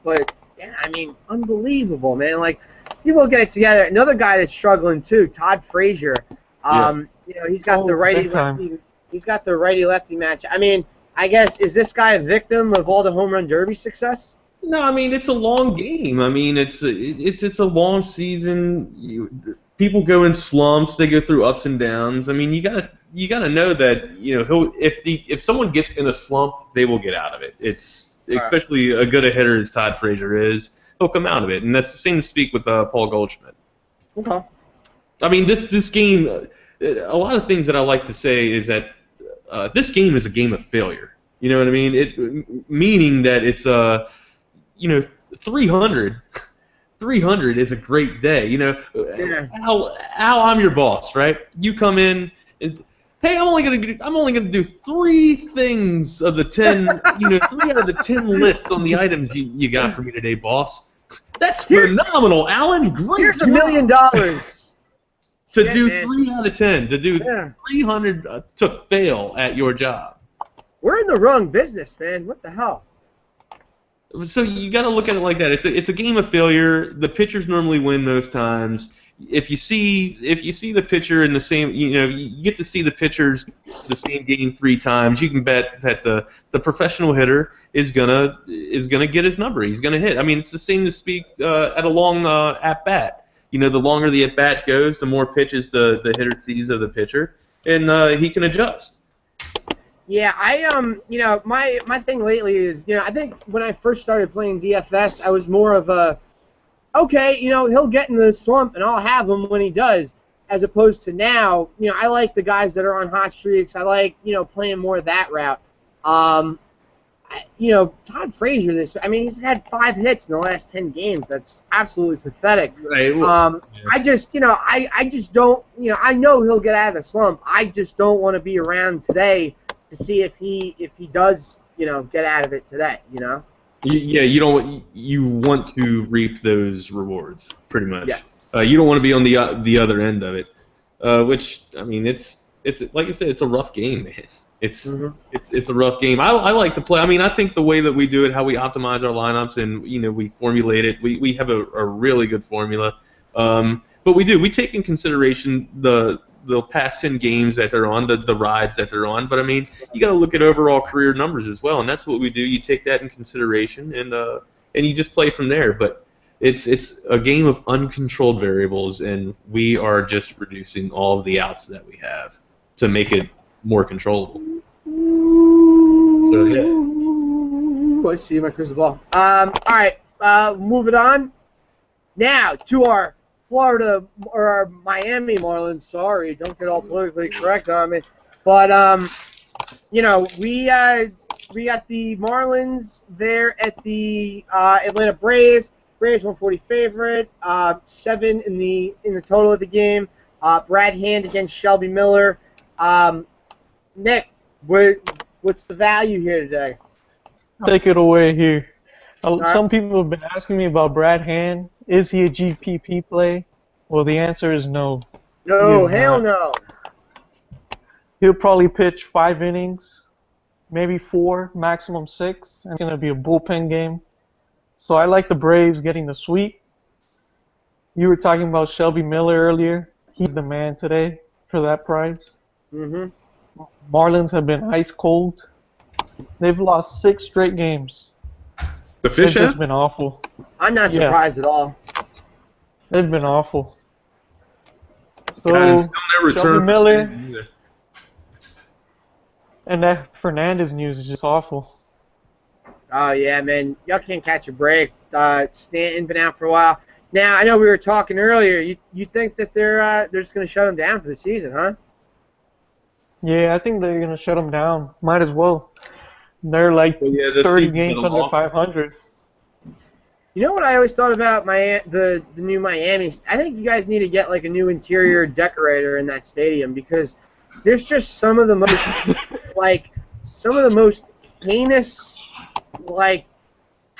But yeah, I mean, unbelievable, man. Like, he will get it together. Another guy that's struggling too, Todd Frazier. He's got the righty lefty. He's got the righty lefty match. I mean, I guess, is this guy a victim of all the home run derby success? No, I mean, it's a long game. I mean, it's a long season. People go in slumps. They go through ups and downs. I mean, you gotta know that if someone gets in a slump, they will get out of it. Especially a good a hitter as Todd Frazier is, he'll come out of it, and that's the same to speak with Paul Goldschmidt. Okay. I mean, this game, a lot of things that I like to say is that this game is a game of failure. You know what I mean? Meaning that it's 300 is a great day. How I'm your boss, right? You come in and, hey, I'm only gonna do 3 things of the 10, 3 out of the 10 lists on the items you got for me today, boss. That's phenomenal, Alan. Great. Here's $1 million. To do 3 out of 10, to do 300 to fail at your job. We're in the wrong business, man. What the hell? So you got to look at it like that. It's a game of failure. The pitchers normally win most times. If you see the pitcher in the same, you get to see the pitchers the same game 3 times. You can bet that the professional hitter is gonna get his number. He's gonna hit. I mean, it's the same to speak at a long at bat. The longer the at bat goes, the more pitches the hitter sees of the pitcher, and he can adjust. Yeah, my thing lately is, I think when I first started playing DFS, I was more of a, okay, he'll get in the slump and I'll have him when he does, as opposed to now, I like the guys that are on hot streaks. I like, playing more that route. Todd Frazier, he's had 5 hits in the last 10 games. That's absolutely pathetic. Right. Well, I just don't, I know he'll get out of the slump. I just don't want to be around today to see if he does, get out of it today, Yeah, you want to reap those rewards, pretty much. Yeah. You don't want to be on the other end of it, which, I mean, it's like I said, it's a rough game, man. It's it's a rough game. I like to play. I mean, I think the way that we do it, how we optimize our lineups, and we formulate it. We have a really good formula. But we take in consideration the past 10 games that they're on, the rides that they're on. But I mean, you got to look at overall career numbers as well, and that's what we do. You take that in consideration, and you just play from there. But it's a game of uncontrolled variables, and we are just reducing all of the outs that we have to make it more controllable. So yeah. I see my crystal ball. All right, moving on. Now to our Florida or our Miami Marlins. Sorry, don't get all politically correct on me. But we got the Marlins there at the Atlanta Braves. Braves 140 favorite. 7 in the total of the game. Brad Hand against Shelby Miller. Nick, what's the value here today? Take it away here. right. Some people have been asking me about Brad Hand. Is he a GPP play? Well, the answer is no. No, He is hell not. no. He'll probably pitch 5 innings, maybe 4, maximum 6, and it's going to be a bullpen game. So I like the Braves getting the sweep. You were talking about Shelby Miller earlier. He's the man today for that price. Mm-hmm. Marlins have been ice cold. They've lost 6 straight games. The Fish They've have? just been awful. I'm not Yeah. surprised at all. They've been awful. So And still never Shelby returned for Miller Stanton either. and that Fernandez news is just awful. Oh, yeah, man. Y'all can't catch a break. Stanton been out for a while. Now, I know we were talking earlier. You think that they're just going to shut him down for the season, huh? Yeah, I think they're gonna shut them down. Might as well. They're like Well, yeah, the 30 season's games been under awful. 500. You know what I always thought about the new Miami? I think you guys need to get like a new interior decorator in that stadium because there's just some of the most heinous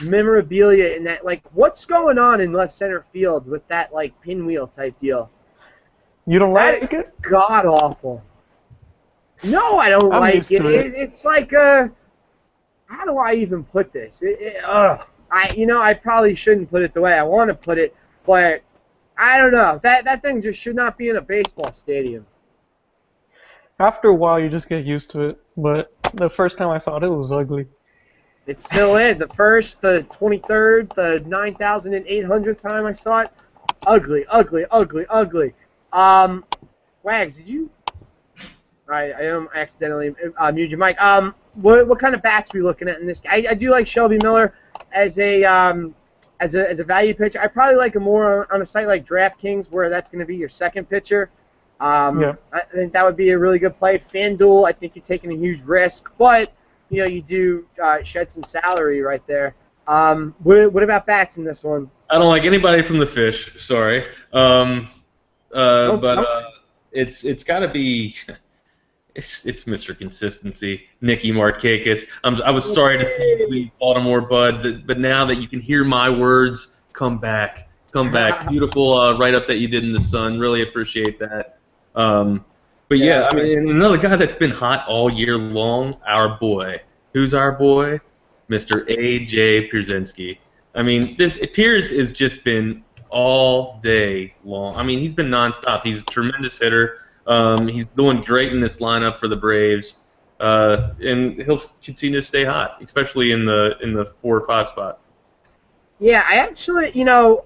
memorabilia in that. Like, what's going on in left center field with that pinwheel type deal? You don't That like is it? god awful. No, I don't I'm like used it. to it. It's like how do I even put this? I probably shouldn't put it the way I want to put it, but I don't know. That thing just should not be in a baseball stadium. After a while, you just get used to it. But the first time I saw it, it was ugly. It still is. The first, the 23rd, the 9,800th time I saw it, ugly, ugly, ugly, ugly. Wags, did you? I accidentally muted your mic. What kind of bats are we looking at in this? I do like Shelby Miller as a value pitcher. I probably like him more on a site like DraftKings, where that's going to be your second pitcher. Yeah. I think that would be a really good play. FanDuel, I think you're taking a huge risk, but you do shed some salary right there. What about bats in this one? I don't like anybody from the Fish. Sorry. It's got to be. It's Mr. Consistency, Nicky Markakis. I was sorry to see you leave Baltimore, bud, but now that you can hear my words, come back. Beautiful write-up that you did in the Sun. Really appreciate that. But yeah, I mean, another guy that's been hot all year long, our boy. Who's our boy? Mr. A.J. Pierzynski. I mean, Piers has just been all day long. I mean, he's been nonstop. He's a tremendous hitter. He's doing great in this lineup for the Braves, and he'll continue to stay hot, especially in the 4 or 5 spot. Yeah, I actually,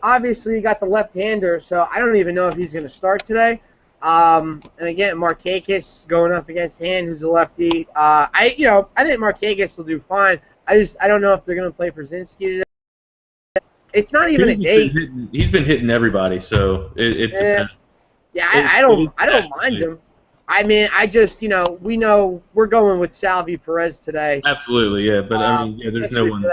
obviously you got the left-hander, so I don't even know if he's going to start today. And again, Markakis going up against Hand, who's a lefty. I think Markakis will do fine. I don't know if they're going to play Pierzynski today. It's not even a date. He's been hitting everybody, so it depends. Yeah, I don't mind him. I mean, I just, we know we're going with Salvi Perez today. Absolutely, yeah. But I mean, yeah, there's no one.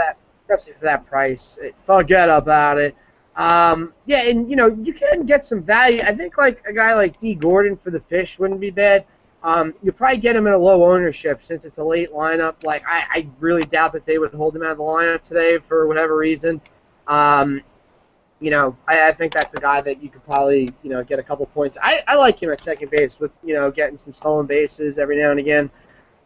Especially for that price. Forget about it. Yeah, and you can get some value. I think like a guy like D. Gordon for the Fish wouldn't be bad. You probably get him at a low ownership since it's a late lineup. Like I really doubt that they would hold him out of the lineup today for whatever reason. I think that's a guy that you could probably, get a couple points. I like him at second base with, getting some stolen bases every now and again.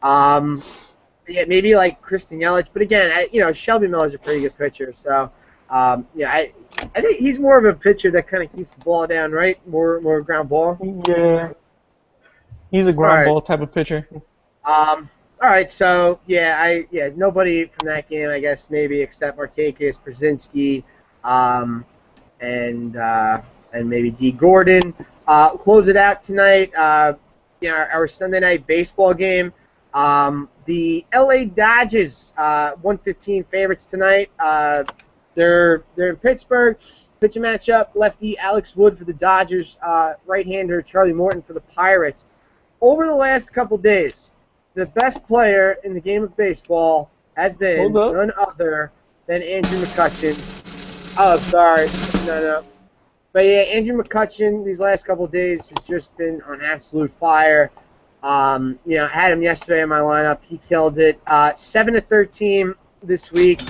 Yeah, maybe like Kristen Yelich, but again, Shelby Miller's a pretty good pitcher, so yeah, I think he's more of a pitcher that kind of keeps the ball down, right? More ground ball. Yeah, he's a ground All right. ball type of pitcher. All right, so yeah, nobody from that game, I guess, maybe except Markakis, Brzezinski, and maybe D. Gordon. Close it out tonight. Our Sunday night baseball game. The LA Dodgers, 115 favorites tonight. They're in Pittsburgh. Pitching matchup: lefty Alex Wood for the Dodgers, right-hander Charlie Morton for the Pirates. Over the last couple days, the best player in the game of baseball has been none other than Andrew McCutchen. Oh, sorry. No. But yeah, Andrew McCutchen these last couple of days has just been on absolute fire. I had him yesterday in my lineup. He killed it. 7-13 this week.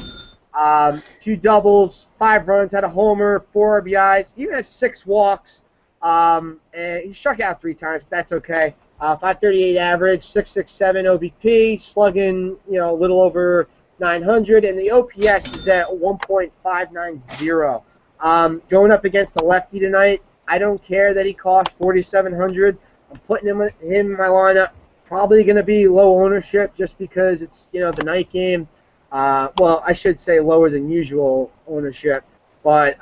2 doubles, 5 runs, had a homer, 4 RBIs. He has 6 walks. And he struck out 3 times, but that's okay. 538 average, 667 OBP, slugging a little over 900, and the OPS is at 1.590. Going up against the lefty tonight, I don't care that he costs 4,700. I'm putting him in my lineup. Probably going to be low ownership just because it's the night game. Well, I should say lower than usual ownership. But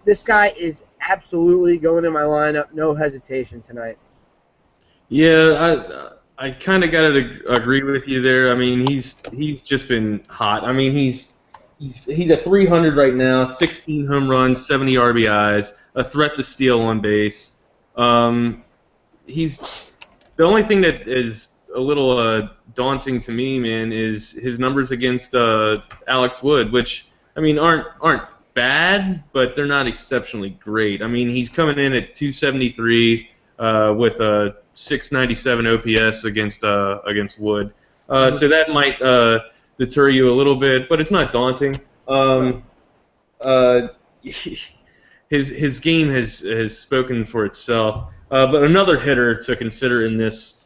this guy is absolutely going in my lineup, no hesitation tonight. Yeah, I kind of got to agree with you there. I mean, he's just been hot. I mean, he's at 300 right now, 16 home runs, 70 RBIs, a threat to steal on base. He's the only thing that is a little daunting to me, man, is his numbers against Alex Wood, which I mean aren't bad, but they're not exceptionally great. I mean, he's coming in at 273 with a 697 OPS against Wood, so that might deter you a little bit, but it's not daunting. His game has spoken for itself. But another hitter to consider in this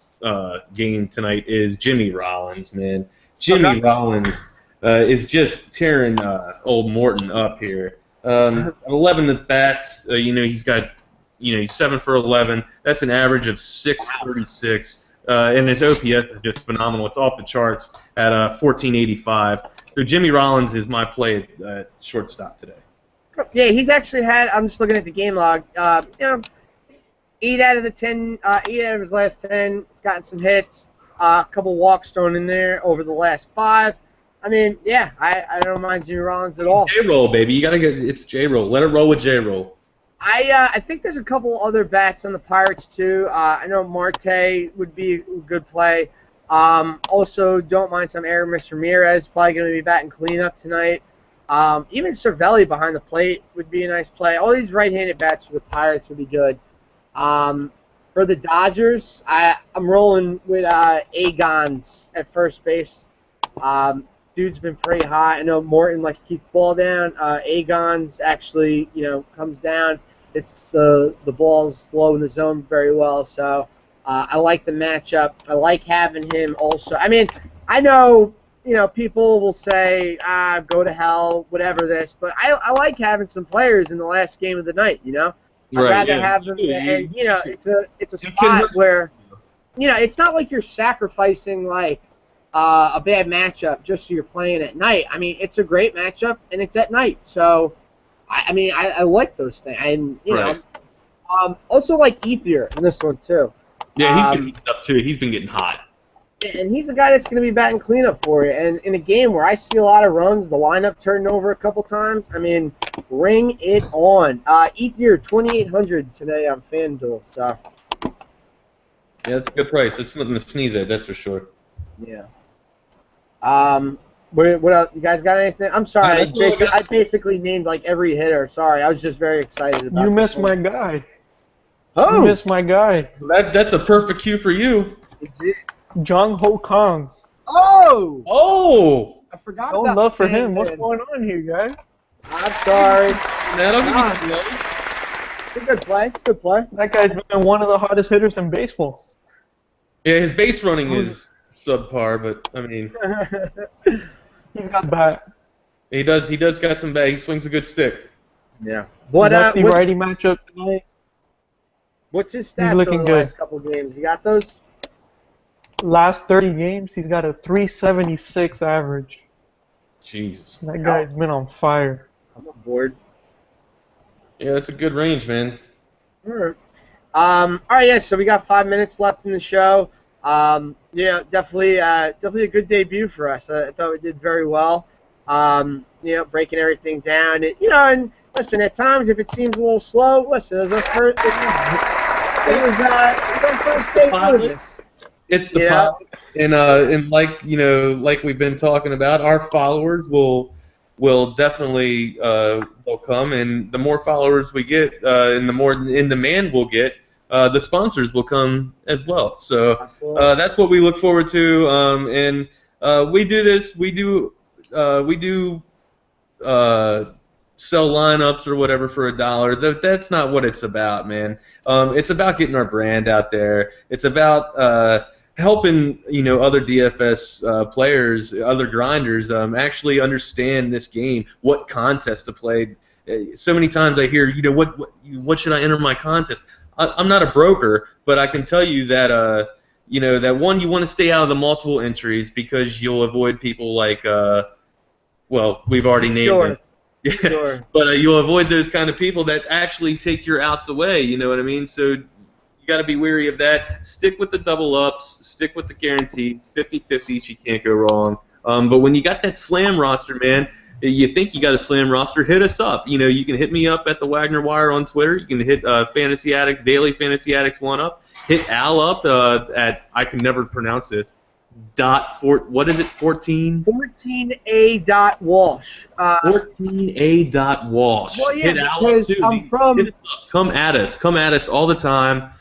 game tonight is Jimmy Rollins, man. Jimmy Rollins is just tearing old Morton up here. 11 at bats. He's got he's 7 for 11. That's an average of 636. And his OPS is just phenomenal. It's off the charts at 1485. So Jimmy Rollins is my play at shortstop today. Yeah, he's actually had. I'm just looking at the game log. 8 out of his last 10, gotten some hits, a couple walks thrown in there over the last 5. I mean, yeah, I don't mind Jimmy Rollins at all. J-roll, baby, you gotta it's J-roll. Let it roll with J-roll. I think there's a couple other bats on the Pirates too. I know Marte would be a good play. Also, don't mind some Aramis Ramirez, probably going to be batting cleanup tonight. Even Cervelli behind the plate would be a nice play. All these right-handed bats for the Pirates would be good. For the Dodgers, I'm rolling with Agons at first base. Dude's been pretty hot. I know Morton likes to keep the ball down. Agons actually, comes down. It's the ball's low in the zone very well. So I like the matchup. I like having him also. I mean, I know people will say, go to hell, whatever this, but I like having some players in the last game of the night. I'd rather have them, and it's a spot where, it's not like you're sacrificing like a bad matchup just so you're playing at night. I mean, it's a great matchup and it's at night, so I like those things. And also like Ethier in this one too. Yeah, he's been heating up too. He's been getting hot. And he's a guy that's going to be batting cleanup for you. And in a game where I see a lot of runs, the lineup turned over a couple times, I mean, bring it on. Ethier, 2,800 today on FanDuel. So. Yeah, that's a good price. That's nothing to sneeze at, that's for sure. Yeah. What else? You guys got anything? I'm sorry. I basically named like every hitter. Sorry, I was just very excited about. You missed my guy. Oh. You missed my guy. That's a perfect cue for you. Jung Ho Kang. Oh! I forgot no about love for him. What's going on here, guys? I'm sorry. Man, I'll give you some love. It's a good play. It's a good play. That guy's been one of the hottest hitters in baseball. Yeah, his base running is subpar, but I mean, He's got bat. he does got some bat. He swings a good stick. Yeah. Lefty righty matchup tonight. What's his He's stats looking over the good. last couple games? You got those? Last 30 games, he's got a 376 average. Jesus. That guy's been on fire. I'm on board. Yeah, that's a good range, man. All right. All right, yeah, so we got 5 minutes left in the show. Yeah, definitely a good debut for us. I thought we did very well. Breaking everything down. And listen, at times if it seems a little slow, listen, it was our first. It was our first debut with this. It's the pilot, and like we've been talking about, our followers will definitely will come, and the more followers we get, and the more in demand we'll get, the sponsors will come as well. So that's what we look forward to, and we do this. We do sell lineups or whatever for $1. That's not what it's about, man. It's about getting our brand out there. It's about helping other DFS players, other grinders, actually understand this game, what contest to play. So many times I hear, what should I enter my contest? I'm not a broker, but I can tell you that that one, you want to stay out of the multiple entries because you'll avoid people like we've already named them. Yeah. Sure. But you'll avoid those kind of people that actually take your outs away. You know what I mean? So you got to be wary of that. Stick with the double ups. Stick with the guarantees. 50-50s, you can't go wrong. But when you got that slam roster, man, you think you got a slam roster, hit us up. You can hit me up at the Wagner Wire on Twitter. You can hit Fantasy Addict, Daily Fantasy Addicts 1 up. Hit Al up at, I can never pronounce this, what is it, 14? 14A.Walsh. 14A.Walsh. Well, yeah, hit Al up too. Hit us up. Come at us all the time.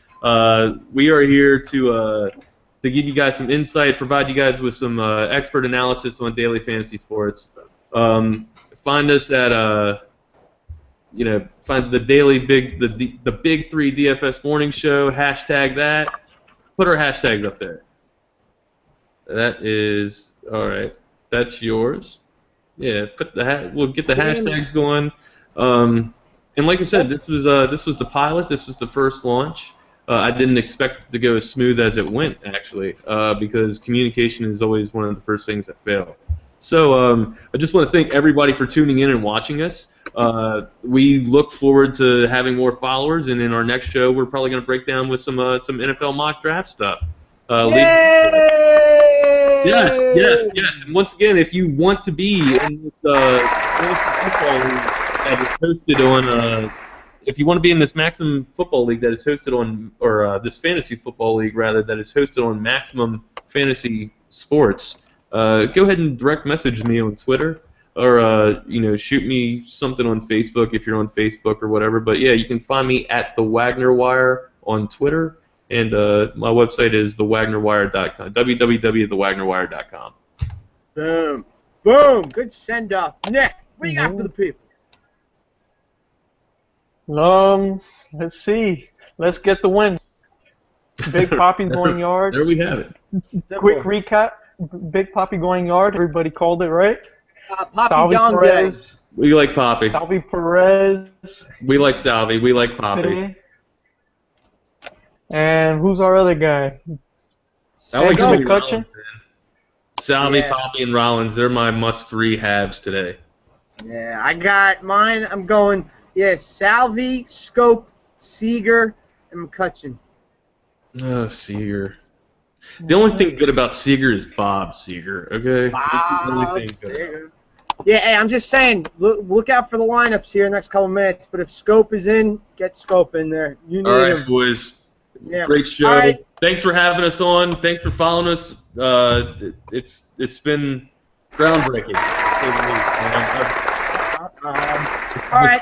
We are here to give you guys some insight, provide you guys with some expert analysis on daily fantasy sports. Find us at find the daily the big 3 DFS Morning Show. Hashtag that. Put our hashtags up there. That is all right. That's yours. Yeah, we'll get the hashtags going. And like I said, this was the pilot. This was the first launch. I didn't expect it to go as smooth as it went, actually, because communication is always one of the first things that fail. So I just want to thank everybody for tuning in and watching us. We look forward to having more followers, and in our next show, we're probably going to break down with some NFL mock draft stuff. Yes. And once again, if you want to be in this football league that is hosted on, if you want to be in this Maximum Football League that is hosted on, or this Fantasy Football League rather, that is hosted on Maximum Fantasy Sports, go ahead and direct message me on Twitter, or shoot me something on Facebook if you're on Facebook or whatever. But yeah, you can find me at the Wagner Wire on Twitter. And my website is thewagnerwire.com, www.thewagnerwire.com. Boom. Boom. Good send-off. Nick, what do you got for the people? Let's see. Let's get the win. Big Poppy going yard. There we have it. Quick recap. Big Poppy going yard. Everybody called it, right? Poppy Perez. We like Poppy. Salvi Perez. We like Salvi. We like Poppy. Today. And who's our other guy? Andrew McCutcheon. Salvi, Poppy, and Rollins. They're my must-3 haves today. Yeah, I got mine. I'm going, Salvi, Scope, Seager, and McCutcheon. Oh, Seager. The only thing good about Seager is Bob Seager, okay? That's the only thing good. Yeah, hey, I'm just saying, look out for the lineups here in the next couple minutes, but if Scope is in, get Scope in there. You need all right, him. Boys. Yeah. Great show. Right. Thanks for having us on. Thanks for following us. It's been groundbreaking. All right.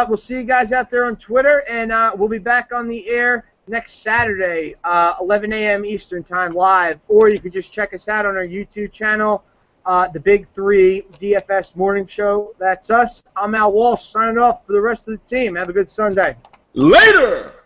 We'll see you guys out there on Twitter, and we'll be back on the air next Saturday, 11 a.m. Eastern Time live, or you can just check us out on our YouTube channel, the Big 3 DFS Morning Show. That's us. I'm Al Walsh signing off for the rest of the team. Have a good Sunday. Later!